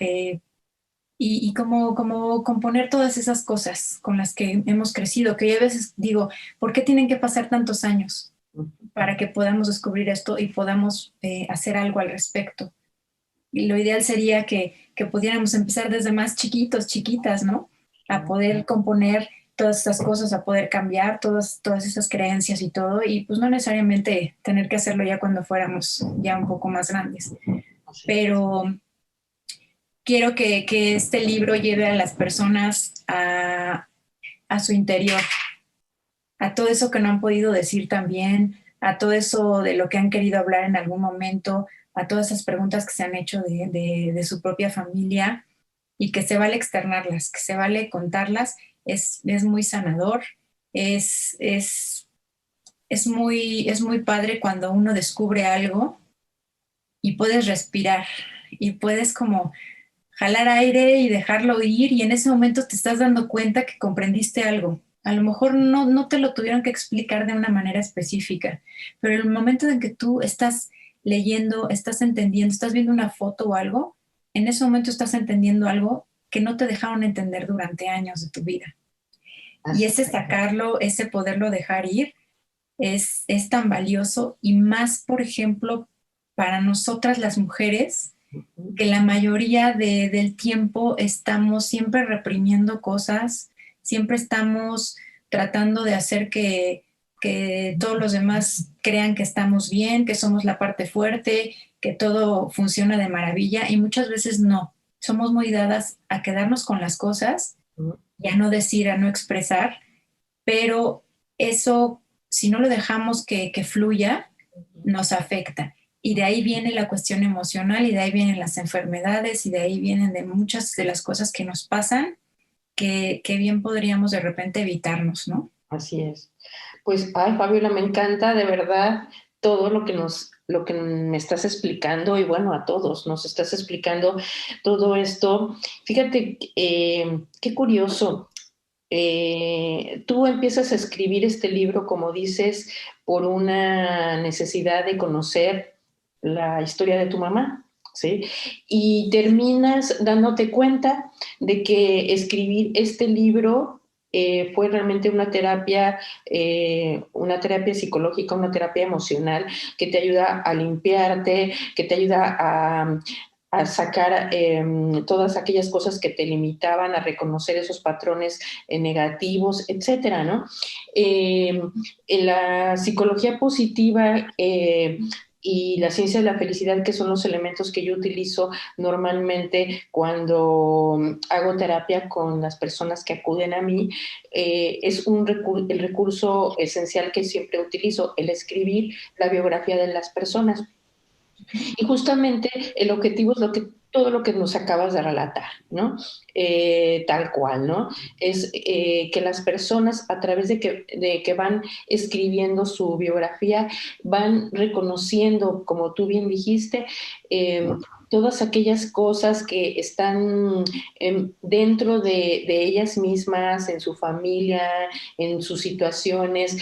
Speaker 2: Y como componer todas esas cosas con las que hemos crecido, que yo a veces digo, ¿por qué tienen que pasar tantos años para que podamos descubrir esto y podamos hacer algo al respecto? Y lo ideal sería que pudiéramos empezar desde más chiquitos, chiquitas, ¿no? A poder componer todas estas cosas, a poder cambiar todas esas creencias y todo, y pues no necesariamente tener que hacerlo ya cuando fuéramos ya un poco más grandes.
Speaker 1: Así.
Speaker 2: Pero quiero que este libro lleve a las personas a su interior, a todo eso que no han podido decir también, a todo eso de lo que han querido hablar en algún momento, a todas esas preguntas que se han hecho de su propia familia y que se vale externarlas, que se vale contarlas, es muy sanador, es, es, es muy padre cuando uno descubre algo y puedes respirar y puedes como jalar aire y dejarlo ir y en ese momento te estás dando cuenta que comprendiste algo. A lo mejor no te lo tuvieron que explicar de una manera específica, pero en el momento en que tú estás leyendo, estás entendiendo, estás viendo una foto o algo, en ese momento estás entendiendo algo que no te dejaron entender durante años de tu vida. Y
Speaker 1: Así.
Speaker 2: ese sacarlo, ese poderlo dejar ir, es tan valioso y más, por ejemplo, para nosotras las mujeres, que la mayoría del tiempo estamos siempre reprimiendo cosas, siempre estamos tratando de hacer que todos los demás crean que estamos bien, que somos la parte fuerte, que todo funciona de maravilla y muchas veces no. Somos muy dadas a quedarnos con las cosas y a no decir, a no expresar, pero eso, si no lo dejamos que fluya, nos afecta. Y de ahí viene la cuestión emocional y de ahí vienen las enfermedades y de ahí vienen de muchas de las cosas que nos pasan que bien podríamos de repente evitarnos, ¿no?
Speaker 1: Así es. Pues, ay, Fabiola, me encanta de verdad todo lo que me estás explicando y bueno, a todos nos estás explicando todo esto. Fíjate, qué curioso. Tú empiezas a escribir este libro, como dices, por una necesidad de conocer la historia de tu mamá, ¿sí? Y terminas dándote cuenta de que escribir este libro fue realmente una terapia psicológica, una terapia emocional que te ayuda a limpiarte, que te ayuda a sacar todas aquellas cosas que te limitaban, a reconocer esos patrones negativos, etcétera, ¿no? En la psicología positiva y la ciencia de la felicidad, que son los elementos que yo utilizo normalmente cuando hago terapia con las personas que acuden a mí, es el recurso esencial que siempre utilizo, el escribir la biografía de las personas. Y justamente el objetivo es todo lo que nos acabas de relatar, ¿no? Tal cual, ¿no? Es que las personas a través de que van escribiendo su biografía, van reconociendo, como tú bien dijiste, todas aquellas cosas que están dentro de ellas mismas, en su familia, en sus situaciones,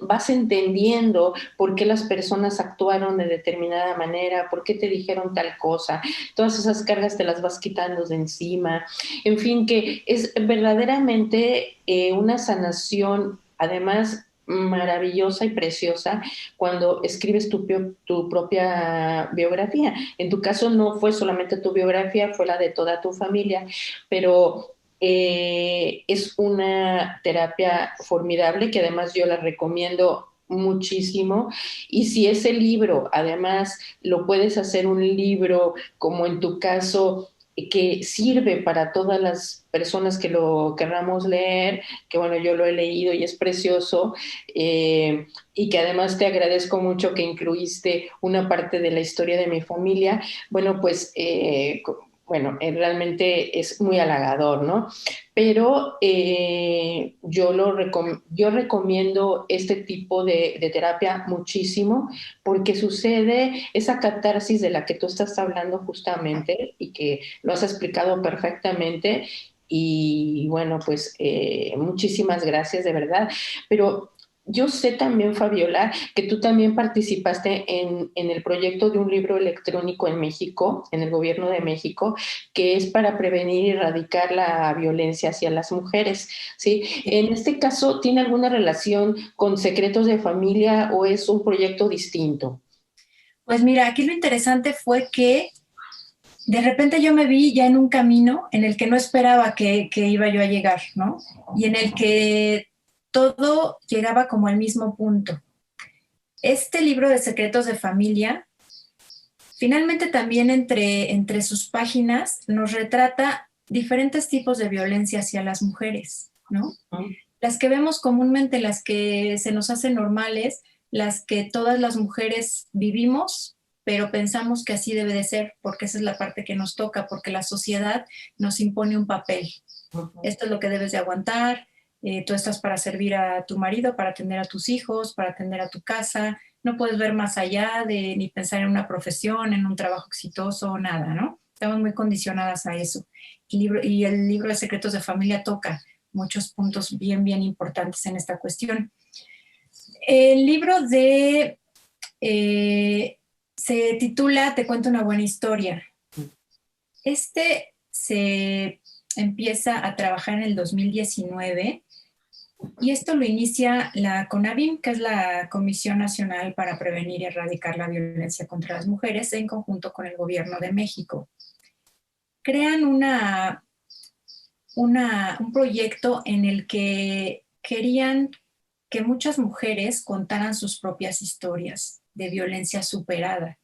Speaker 1: vas entendiendo por qué las personas actuaron de determinada manera, por qué te dijeron tal cosa, todas esas cargas te las vas quitando de encima, en fin, que es verdaderamente una sanación, además maravillosa y preciosa cuando escribes tu propia biografía. En tu caso no fue solamente tu biografía, fue la de toda tu familia, pero es una terapia formidable que además yo la recomiendo muchísimo. Y si ese libro además lo puedes hacer un libro como en tu caso, que sirve para todas las personas que lo querramos leer, que bueno, yo lo he leído y es precioso, y que además te agradezco mucho que incluiste una parte de la historia de mi familia, bueno, pues bueno, realmente es muy halagador, ¿no? Pero yo recomiendo este tipo de terapia muchísimo porque sucede esa catarsis de la que tú estás hablando justamente y que lo has explicado perfectamente. Y bueno, pues muchísimas gracias de verdad. Pero yo sé también, Fabiola, que tú también participaste en el proyecto de un libro electrónico en México, en el gobierno de México, que es para prevenir y erradicar la violencia hacia las mujeres, ¿sí? En este caso, ¿tiene alguna relación con Secretos de Familia o es un proyecto distinto?
Speaker 2: Pues mira, aquí lo interesante fue que de repente yo me vi ya en un camino en el que no esperaba que iba yo a llegar, ¿no? Y en el que todo llegaba como al mismo punto. Este libro de Secretos de Familia, finalmente también entre sus páginas nos retrata diferentes tipos de violencia hacia las mujeres, ¿no?
Speaker 1: ¿No?
Speaker 2: Las que vemos comúnmente, las que se nos hacen normales, las que todas las mujeres vivimos, pero pensamos que así debe de ser, porque esa es la parte que nos toca, porque la sociedad nos impone un papel. Esto es lo que debes de aguantar, tú estás para servir a tu marido, para atender a tus hijos, para atender a tu casa, no puedes ver más allá de ni pensar en una profesión, en un trabajo exitoso, nada, ¿no? Estamos muy condicionadas a eso. Y el libro de Secretos de Familia toca muchos puntos bien, bien importantes en esta cuestión. El libro se titula Te cuento una buena historia. Se empieza a trabajar en el 2019 y esto lo inicia la CONAVIM, que es la Comisión Nacional para Prevenir y Erradicar la Violencia contra las Mujeres, en conjunto con el Gobierno de México. Crean un proyecto en el que querían que muchas mujeres contaran sus propias historias de violencia superada.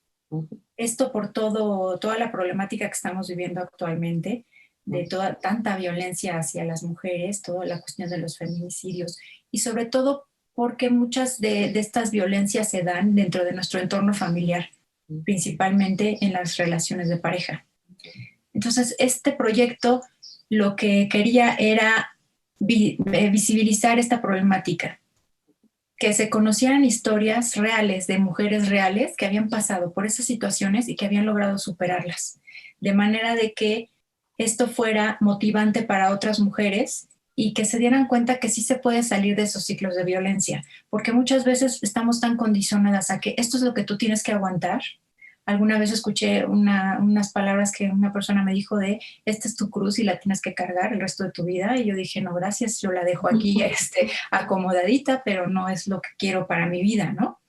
Speaker 2: Esto por toda la problemática que estamos viviendo actualmente, de tanta violencia hacia las mujeres, toda la cuestión de los feminicidios, y sobre todo porque muchas de estas violencias se dan dentro de nuestro entorno familiar, principalmente en las relaciones de pareja. Entonces, este proyecto lo que quería era visibilizar esta problemática, que se conocieran historias reales de mujeres reales que habían pasado por esas situaciones y que habían logrado superarlas, de manera de que esto fuera motivante para otras mujeres y que se dieran cuenta que sí se puede salir de esos ciclos de violencia, porque muchas veces estamos tan condicionadas a que esto es lo que tú tienes que aguantar. Alguna vez escuché unas palabras que una persona me dijo de, esta es tu cruz y la tienes que cargar el resto de tu vida. Y yo dije, no, gracias, yo la dejo aquí acomodadita, pero no es lo que quiero para mi vida, ¿no?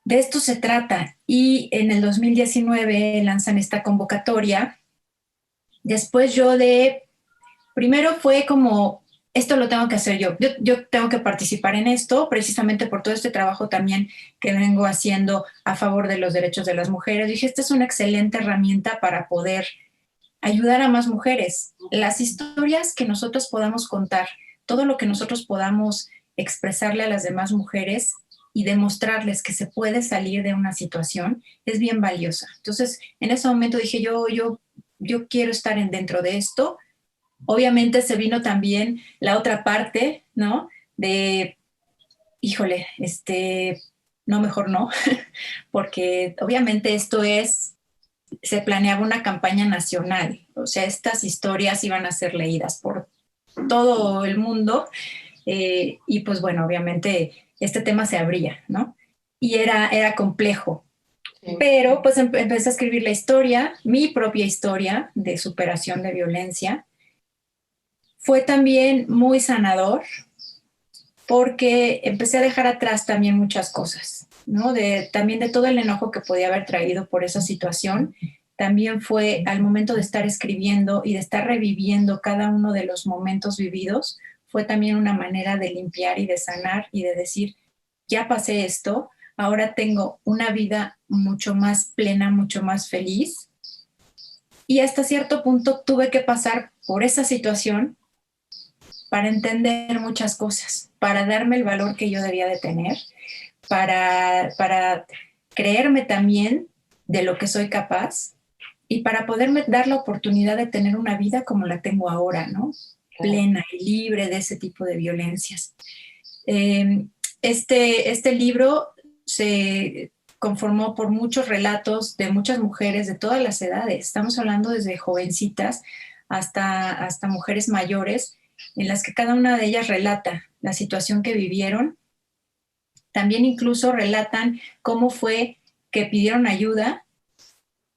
Speaker 2: De esto se trata. Y en el 2019 lanzan esta convocatoria. Después primero fue como, esto lo tengo que hacer yo tengo que participar en esto, precisamente por todo este trabajo también que vengo haciendo a favor de los derechos de las mujeres. Dije, esta es una excelente herramienta para poder ayudar a más mujeres. Las historias que nosotros podamos contar, todo lo que nosotros podamos expresarle a las demás mujeres y demostrarles que se puede salir de una situación, es bien valiosa. Entonces, en ese momento dije, yo quiero estar dentro de esto. Obviamente se vino también la otra parte, ¿no? De, híjole, no, mejor no, porque obviamente se planeaba una campaña nacional, o sea, estas historias iban a ser leídas por todo el mundo y pues bueno, obviamente este tema se abría, ¿no? Y era complejo. Sí. Pero pues empecé a escribir la historia, mi propia historia de superación de violencia. Fue también muy sanador porque empecé a dejar atrás también muchas cosas, ¿no? También de todo el enojo que podía haber traído por esa situación. También fue al momento de estar escribiendo y de estar reviviendo cada uno de los momentos vividos, fue también una manera de limpiar y de sanar y de decir, ya pasé esto, ahora tengo una vida mucho más plena, mucho más feliz. Y hasta cierto punto tuve que pasar por esa situación para entender muchas cosas, para darme el valor que yo debía de tener, para creerme también de lo que soy capaz y para poderme dar la oportunidad de tener una vida como la tengo ahora, ¿no? Plena y libre de ese tipo de violencias. Este libro se conformó por muchos relatos de muchas mujeres de todas las edades. Estamos hablando desde jovencitas hasta mujeres mayores, en las que cada una de ellas relata la situación que vivieron. También incluso relatan cómo fue que pidieron ayuda,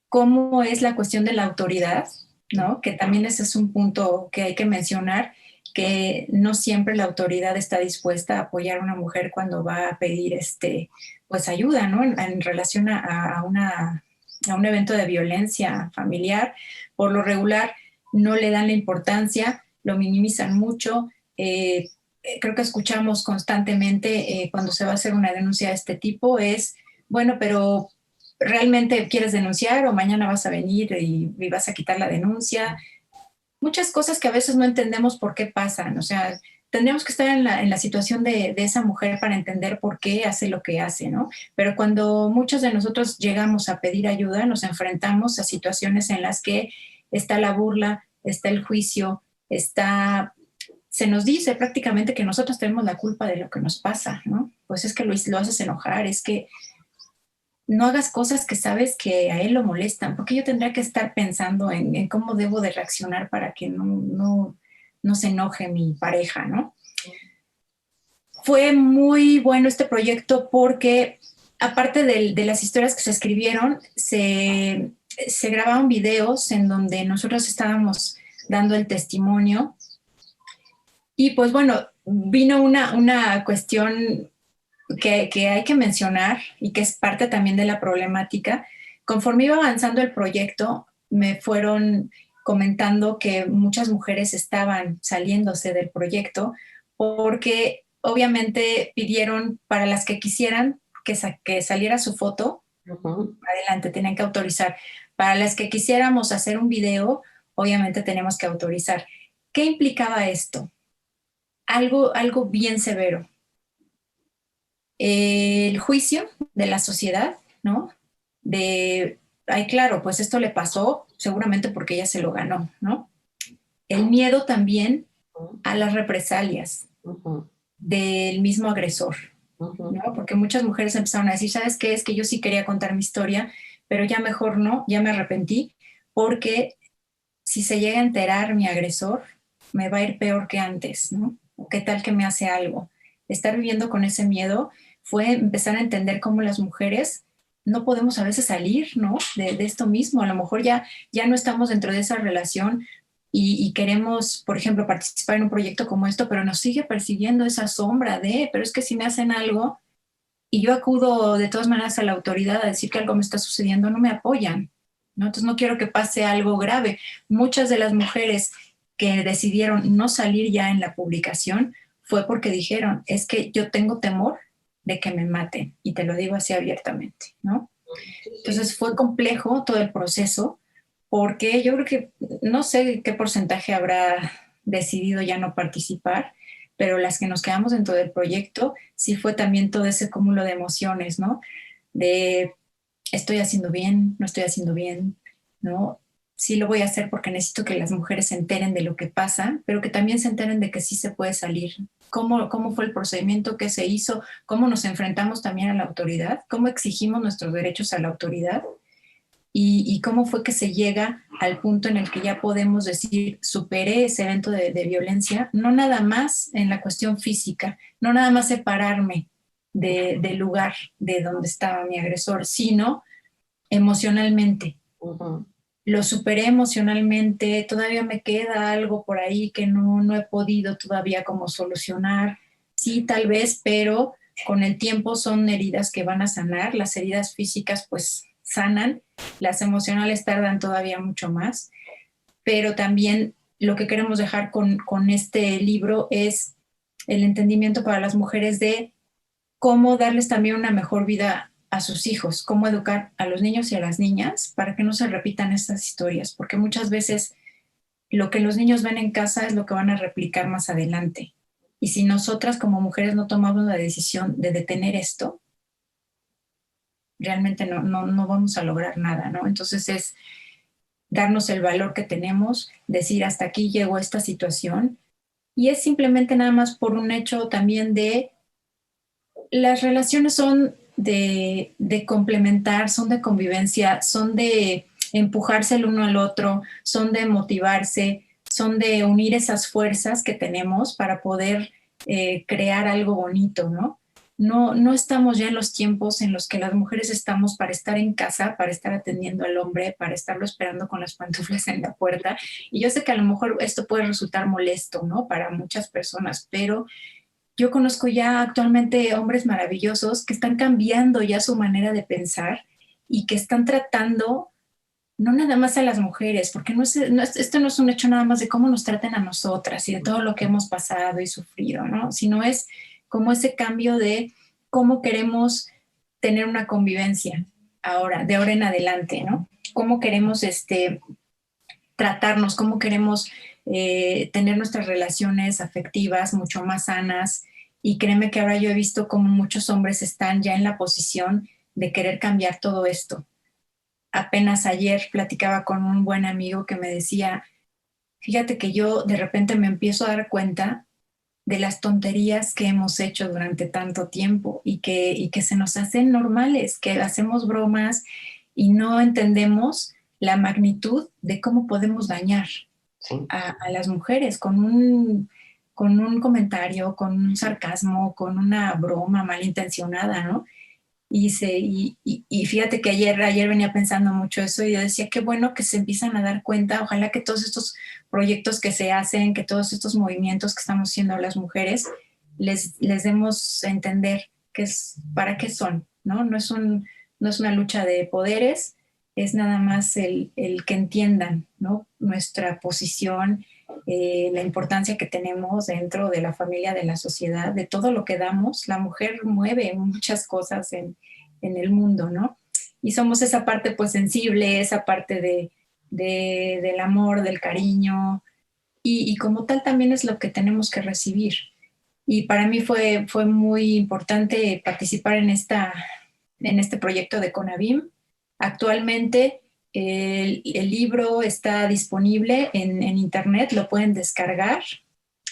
Speaker 2: cómo es la cuestión de la autoridad, ¿no? Que también ese es un punto que hay que mencionar, que no siempre la autoridad está dispuesta a apoyar a una mujer cuando va a pedir pues ayuda, ¿no? En relación a un evento de violencia familiar. Por lo regular no le dan la importancia, lo minimizan mucho. Creo que escuchamos constantemente cuando se va a hacer una denuncia de este tipo es, bueno, pero ¿realmente quieres denunciar o mañana vas a venir y vas a quitar la denuncia? Muchas cosas que a veces no entendemos por qué pasan. O sea, tendríamos que estar en la situación de esa mujer para entender por qué hace lo que hace, ¿no? Pero cuando muchos de nosotros llegamos a pedir ayuda, nos enfrentamos a situaciones en las que está la burla, está el juicio, se nos dice prácticamente que nosotros tenemos la culpa de lo que nos pasa, ¿no? Pues es que lo haces enojar, es que no hagas cosas que sabes que a él lo molestan, porque yo tendría que estar pensando en cómo debo de reaccionar para que no se enoje mi pareja, ¿no? Fue muy bueno este proyecto porque aparte de las historias que se escribieron, se grabaron videos en donde nosotros estábamos dando el testimonio y pues bueno, vino una cuestión que hay que mencionar y que es parte también de la problemática. Conforme iba avanzando el proyecto, me fueron comentando que muchas mujeres estaban saliéndose del proyecto porque obviamente pidieron para las que quisieran que saliera su foto, adelante, tenían que autorizar. Para las que quisiéramos hacer un video, obviamente tenemos que autorizar. ¿Qué implicaba esto? Algo bien severo. El juicio de la sociedad, ¿no? Ay, claro, pues esto le pasó seguramente porque ella se lo ganó, ¿no? El miedo también a las represalias del mismo agresor, ¿no? Porque muchas mujeres empezaron a decir, ¿sabes qué? Es que yo sí quería contar mi historia, pero ya mejor no, ya me arrepentí, porque si se llega a enterar mi agresor, me va a ir peor que antes, ¿no? ¿O qué tal que me hace algo? Estar viviendo con ese miedo fue empezar a entender cómo las mujeres no podemos a veces salir, ¿no? De esto mismo. A lo mejor ya no estamos dentro de esa relación y queremos, por ejemplo, participar en un proyecto como esto, pero nos sigue persiguiendo esa sombra pero es que si me hacen algo y yo acudo de todas maneras a la autoridad a decir que algo me está sucediendo, no me apoyan, ¿no? Entonces no quiero que pase algo grave. Muchas de las mujeres que decidieron no salir ya en la publicación fue porque dijeron, es que yo tengo temor de que me maten, y te lo digo así abiertamente, ¿no? Entonces fue complejo todo el proceso, porque yo creo que no sé qué porcentaje habrá decidido ya no participar, pero las que nos quedamos dentro del proyecto, sí fue también todo ese cúmulo de emociones, ¿no? De estoy haciendo bien, no estoy haciendo bien, ¿no? Sí lo voy a hacer porque necesito que las mujeres se enteren de lo que pasa, pero que también se enteren de que sí se puede salir. ¿Cómo fue el procedimiento que se hizo? ¿Cómo nos enfrentamos también a la autoridad? ¿Cómo exigimos nuestros derechos a la autoridad? Y cómo fue que se llega al punto en el que ya podemos decir, superé ese evento de violencia, no nada más en la cuestión física, no nada más separarme del lugar de donde estaba mi agresor, sino emocionalmente. Lo superé emocionalmente, todavía me queda algo por ahí que no he podido todavía como solucionar. Sí, tal vez, pero con el tiempo son heridas que van a sanar. Las heridas físicas pues sanan, las emocionales tardan todavía mucho más, pero también lo que queremos dejar con este libro es el entendimiento para las mujeres de cómo darles también una mejor vida a sus hijos, cómo educar a los niños y a las niñas para que no se repitan estas historias, porque muchas veces lo que los niños ven en casa es lo que van a replicar más adelante. Y si nosotras como mujeres no tomamos la decisión de detener esto, realmente no vamos a lograr nada, ¿no? Entonces es darnos el valor que tenemos, decir hasta aquí llegó esta situación, y es simplemente nada más por un hecho también de las relaciones son de complementar, son de convivencia, son de empujarse el uno al otro, son de motivarse, son de unir esas fuerzas que tenemos para poder crear algo bonito, ¿no? No estamos ya en los tiempos en los que las mujeres estamos para estar en casa, para estar atendiendo al hombre, para estarlo esperando con las pantuflas en la puerta. Y yo sé que a lo mejor esto puede resultar molesto, ¿no? Para muchas personas, pero yo conozco ya actualmente hombres maravillosos que están cambiando ya su manera de pensar y que están tratando no nada más a las mujeres, porque esto no es un hecho nada más de cómo nos traten a nosotras y de todo lo que hemos pasado y sufrido, ¿no? Sino es como ese cambio de cómo queremos tener una convivencia ahora, de ahora en adelante, ¿no? Cómo queremos tratarnos, cómo queremos tener nuestras relaciones afectivas mucho más sanas. Y créeme que ahora yo he visto cómo muchos hombres están ya en la posición de querer cambiar todo esto. Apenas ayer platicaba con un buen amigo que me decía, fíjate que yo de repente me empiezo a dar cuenta de las tonterías que hemos hecho durante tanto tiempo y que se nos hacen normales, que hacemos bromas y no entendemos la magnitud de cómo podemos dañar
Speaker 1: Sí.
Speaker 2: a las mujeres con un comentario, con un sarcasmo, con una broma malintencionada, ¿no? Y fíjate que ayer venía pensando mucho eso y yo decía, qué bueno que se empiezan a dar cuenta, ojalá que todos estos proyectos que se hacen, que todos estos movimientos que estamos haciendo las mujeres, les demos a entender que es, para qué son, ¿no? No es una lucha de poderes, es nada más el que entiendan, ¿no? Nuestra posición, la importancia que tenemos dentro de la familia, de la sociedad, de todo lo que damos. La mujer mueve muchas cosas en el mundo, ¿no? Y somos esa parte pues sensible, esa parte del amor, del cariño, y como tal también es lo que tenemos que recibir. Y para mí fue muy importante participar en este proyecto de CONAVIM. Actualmente el libro está disponible en internet, lo pueden descargar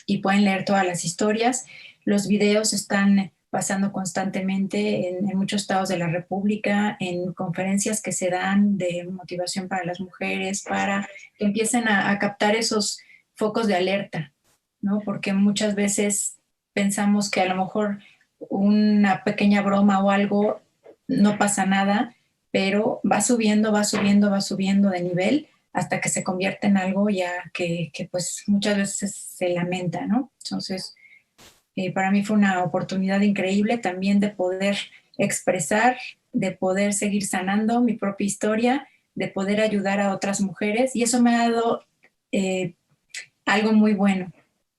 Speaker 2: y pueden leer todas las historias. Los videos están pasando constantemente en muchos estados de la República, en conferencias que se dan de motivación para las mujeres, para que empiecen a captar esos focos de alerta, ¿no? Porque muchas veces pensamos que a lo mejor una pequeña broma o algo no pasa nada, pero va subiendo, va subiendo, va subiendo de nivel hasta que se convierte en algo ya que pues muchas veces se lamenta, ¿no? Entonces, para mí fue una oportunidad increíble también de poder expresar, de poder seguir sanando mi propia historia, de poder ayudar a otras mujeres y eso me ha dado eh, algo muy bueno,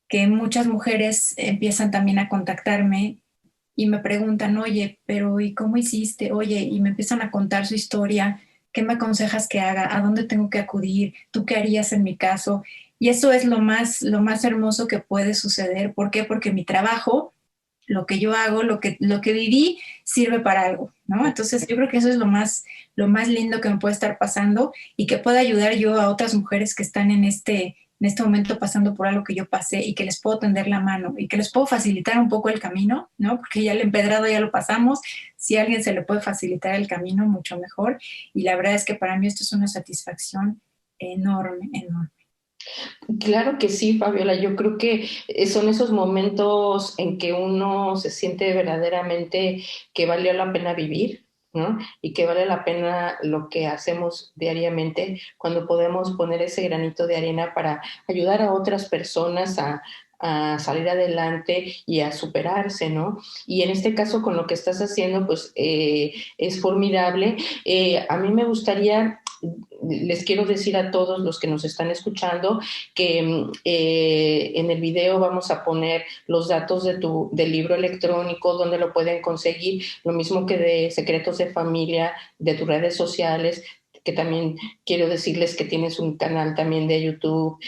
Speaker 2: que muchas mujeres empiezan también a contactarme y me preguntan, oye, pero ¿y cómo hiciste? Oye, y me empiezan a contar su historia, ¿qué me aconsejas que haga? ¿A dónde tengo que acudir? ¿Tú qué harías en mi caso? Y eso es lo más hermoso que puede suceder. ¿Por qué? Porque mi trabajo, lo que yo hago, lo que viví, sirve para algo, ¿no? Entonces yo creo que eso es lo más lindo que me puede estar pasando y que pueda ayudar yo a otras mujeres que están en este momento pasando por algo que yo pasé y que les puedo tender la mano y que les puedo facilitar un poco el camino, ¿no? Porque ya el empedrado ya lo pasamos, si a alguien se le puede facilitar el camino, mucho mejor. Y la verdad es que para mí esto es una satisfacción enorme, enorme.
Speaker 1: Claro que sí, Fabiola. Yo creo que son esos momentos en que uno se siente verdaderamente que valió la pena vivir, ¿no? Y que vale la pena lo que hacemos diariamente cuando podemos poner ese granito de arena para ayudar a otras personas a salir adelante y a superarse, ¿no? Y en este caso con lo que estás haciendo, pues es formidable. A mí me gustaría, les quiero decir a todos los que nos están escuchando que en el video vamos a poner los datos del libro electrónico, donde lo pueden conseguir, lo mismo que de Secretos de Familia, de tus redes sociales, que también quiero decirles que tienes un canal también de YouTube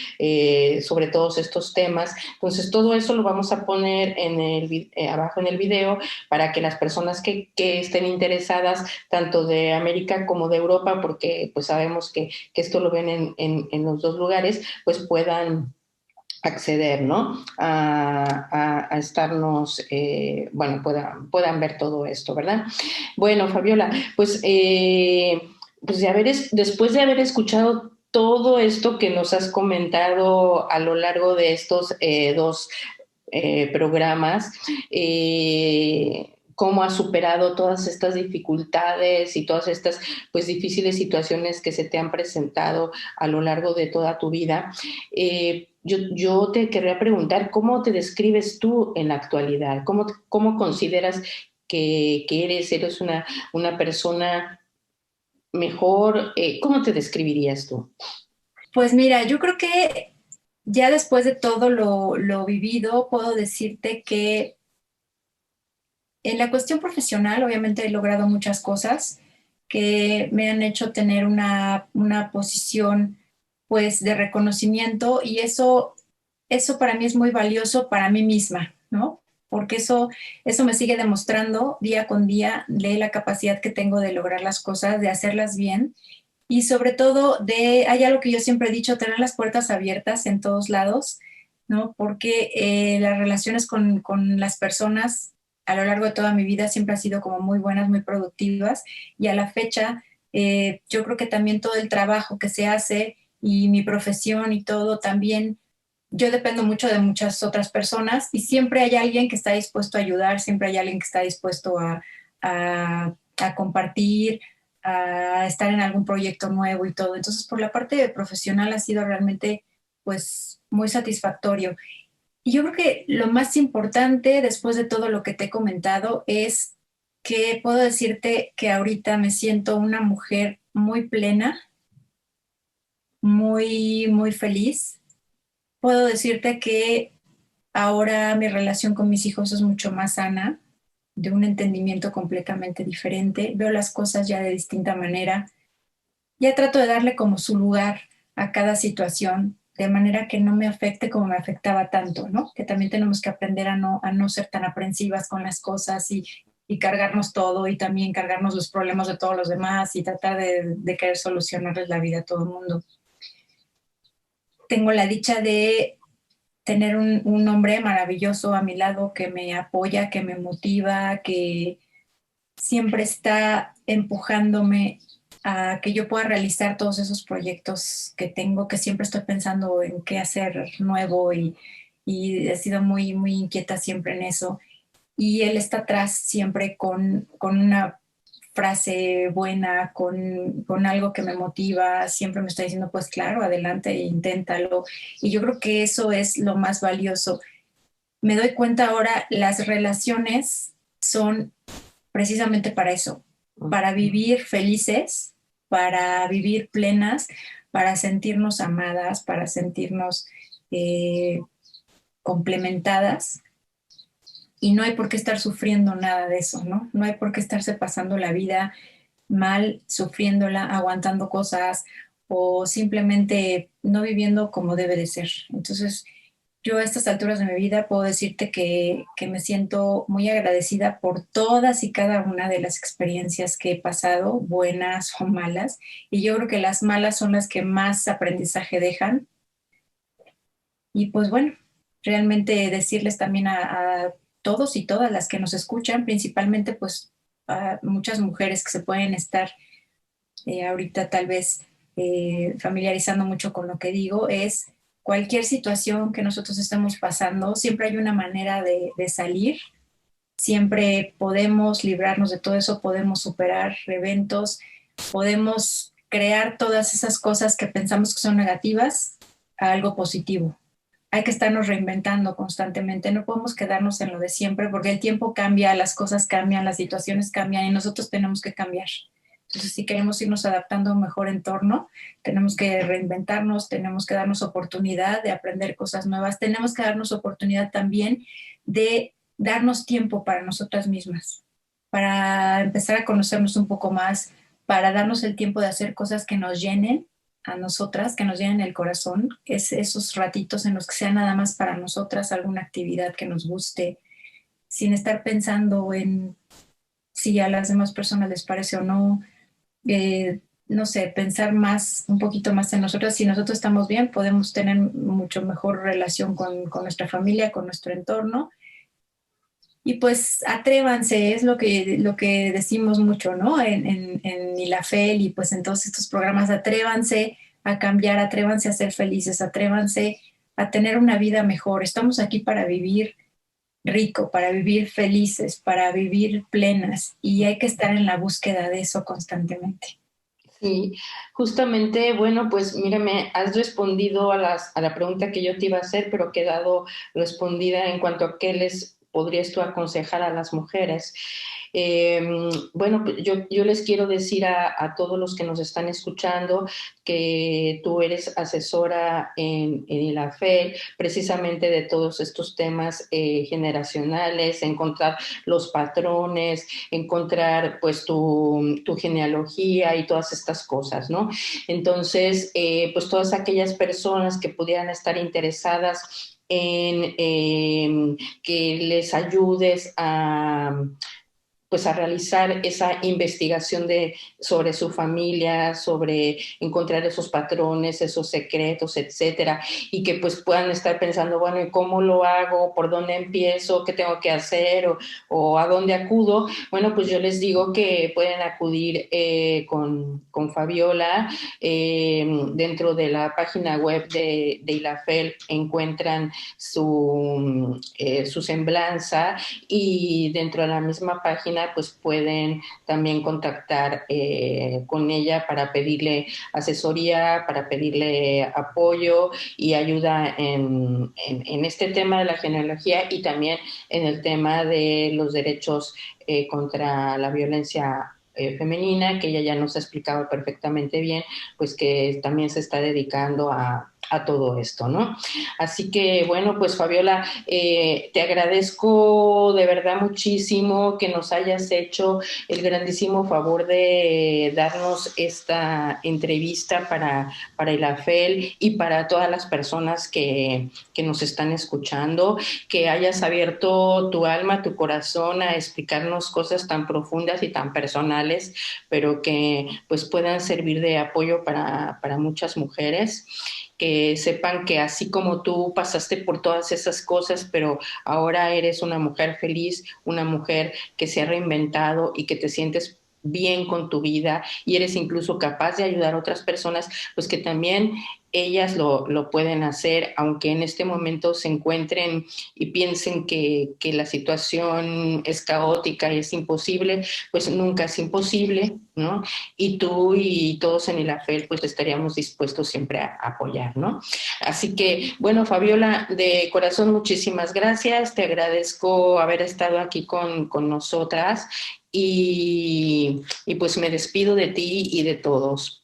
Speaker 1: sobre todos estos temas. Entonces, todo eso lo vamos a poner abajo en el video para que las personas que estén interesadas, tanto de América como de Europa, porque pues sabemos que esto lo ven en los dos lugares, pues puedan acceder, ¿no? A estarnos, bueno, puedan ver todo esto, ¿verdad? Bueno, Fabiola, pues después de haber escuchado todo esto que nos has comentado a lo largo de estos dos programas, cómo has superado todas estas dificultades y todas estas pues difíciles situaciones que se te han presentado a lo largo de toda tu vida. Yo te querría preguntar, ¿cómo te describes tú en la actualidad? ¿Cómo consideras que eres? ¿Eres una persona mejor? ¿Cómo te describirías tú?
Speaker 2: Pues mira, yo creo que ya después de todo lo vivido, puedo decirte que en la cuestión profesional, obviamente he logrado muchas cosas que me han hecho tener una posición pues de reconocimiento y eso para mí es muy valioso para mí misma, ¿no? Porque eso me sigue demostrando día con día de la capacidad que tengo de lograr las cosas, de hacerlas bien y sobre todo hay algo que yo siempre he dicho, tener las puertas abiertas en todos lados, ¿no? Porque las relaciones con las personas a lo largo de toda mi vida siempre han sido como muy buenas, muy productivas y a la fecha yo creo que también todo el trabajo que se hace y mi profesión y todo también yo dependo mucho de muchas otras personas y siempre hay alguien que está dispuesto a ayudar, siempre hay alguien que está dispuesto a compartir, a estar en algún proyecto nuevo y todo. Entonces, por la parte profesional ha sido realmente, pues, muy satisfactorio. Y yo creo que lo más importante después de todo lo que te he comentado es que puedo decirte que ahorita me siento una mujer muy plena, muy, muy feliz. Puedo decirte que ahora mi relación con mis hijos es mucho más sana, de un entendimiento completamente diferente. Veo las cosas ya de distinta manera. Ya trato de darle como su lugar a cada situación, de manera que no me afecte como me afectaba tanto, ¿no? Que también tenemos que aprender a no ser tan aprensivas con las cosas y cargarnos todo y también cargarnos los problemas de todos los demás y tratar de querer solucionarles la vida a todo el mundo. Tengo la dicha de tener un hombre maravilloso a mi lado que me apoya, que me motiva, que siempre está empujándome a que yo pueda realizar todos esos proyectos que tengo, que siempre estoy pensando en qué hacer nuevo y he sido muy, muy inquieta siempre en eso. Y él está atrás siempre con una frase buena, con algo que me motiva, siempre me está diciendo, pues claro, adelante, inténtalo. Y yo creo que eso es lo más valioso. Me doy cuenta ahora, las relaciones son precisamente para eso, para vivir felices, para vivir plenas, para sentirnos amadas, para sentirnos eh, complementadas. Y no hay por qué estar sufriendo nada de eso, ¿no? No hay por qué estarse pasando la vida mal, sufriéndola, aguantando cosas o simplemente no viviendo como debe de ser. Entonces, yo a estas alturas de mi vida puedo decirte que me siento muy agradecida por todas y cada una de las experiencias que he pasado, buenas o malas. Y yo creo que las malas son las que más aprendizaje dejan. Y pues bueno, realmente decirles también a todos y todas las que nos escuchan, principalmente pues a muchas mujeres que se pueden estar ahorita tal vez familiarizando mucho con lo que digo, es cualquier situación que nosotros estemos pasando, siempre hay una manera de salir, siempre podemos librarnos de todo eso, podemos superar eventos, podemos crear todas esas cosas que pensamos que son negativas a algo positivo. Hay que estarnos reinventando constantemente, no podemos quedarnos en lo de siempre porque el tiempo cambia, las cosas cambian, las situaciones cambian y nosotros tenemos que cambiar. Entonces, si queremos irnos adaptando a un mejor entorno, tenemos que reinventarnos, tenemos que darnos oportunidad de aprender cosas nuevas, tenemos que darnos oportunidad también de darnos tiempo para nosotras mismas, para empezar a conocernos un poco más, para darnos el tiempo de hacer cosas que nos llenen a nosotras, que nos llenen el corazón, es esos ratitos en los que sea nada más para nosotras, alguna actividad que nos guste, sin estar pensando en si a las demás personas les parece o no, no sé, pensar más, un poquito más en nosotros. Si nosotros estamos bien, podemos tener mucho mejor relación con nuestra familia, con nuestro entorno. Y pues atrévanse, es lo que decimos mucho, ¿no? En ILAFEL y pues en todos estos programas, atrévanse a cambiar, atrévanse a ser felices, atrévanse a tener una vida mejor. Estamos aquí para vivir rico, para vivir felices, para vivir plenas y hay que estar en la búsqueda de eso constantemente.
Speaker 1: Sí, justamente, bueno, pues mírame, has respondido a la pregunta que yo te iba a hacer, pero ha quedado respondida en cuanto a podrías tú aconsejar a las mujeres? Bueno, yo les quiero decir a todos los que nos están escuchando que tú eres asesora en ILAFEL, precisamente de todos estos temas generacionales, encontrar los patrones, encontrar pues tu genealogía y todas estas cosas, ¿no? Entonces, pues todas aquellas personas que pudieran estar interesadas en que les ayudes pues a realizar esa investigación sobre su familia, sobre encontrar esos patrones, esos secretos, etcétera, y que pues puedan estar pensando, bueno, ¿y cómo lo hago? ¿Por dónde empiezo? ¿Qué tengo que hacer? ¿O a dónde acudo? Bueno, pues yo les digo que pueden acudir con Fabiola. Dentro de la página web de ILAFEL encuentran su semblanza, y dentro de la misma página pues pueden también contactar con ella para pedirle asesoría, para pedirle apoyo y ayuda en este tema de la genealogía, y también en el tema de los derechos contra la violencia femenina, que ella ya nos ha explicado perfectamente bien, pues que también se está dedicando a todo esto, ¿no? Así que, bueno, pues Fabiola, te agradezco de verdad muchísimo que nos hayas hecho el grandísimo favor de darnos esta entrevista para ILAFEL y para todas las personas que nos están escuchando, que hayas abierto tu alma, tu corazón a explicarnos cosas tan profundas y tan personales, pero que pues puedan servir de apoyo para muchas mujeres, que sepan que así como tú pasaste por todas esas cosas, pero ahora eres una mujer feliz, una mujer que se ha reinventado y que te sientes bien con tu vida y eres incluso capaz de ayudar a otras personas, pues que también ellas lo pueden hacer, aunque en este momento se encuentren y piensen que la situación es caótica y es imposible, pues nunca es imposible, ¿no? Y tú y todos en ILAFEL pues estaríamos dispuestos siempre a apoyar, ¿no? Así que, bueno, Fabiola, de corazón muchísimas gracias, te agradezco haber estado aquí con nosotras, y pues me despido de ti y de todos.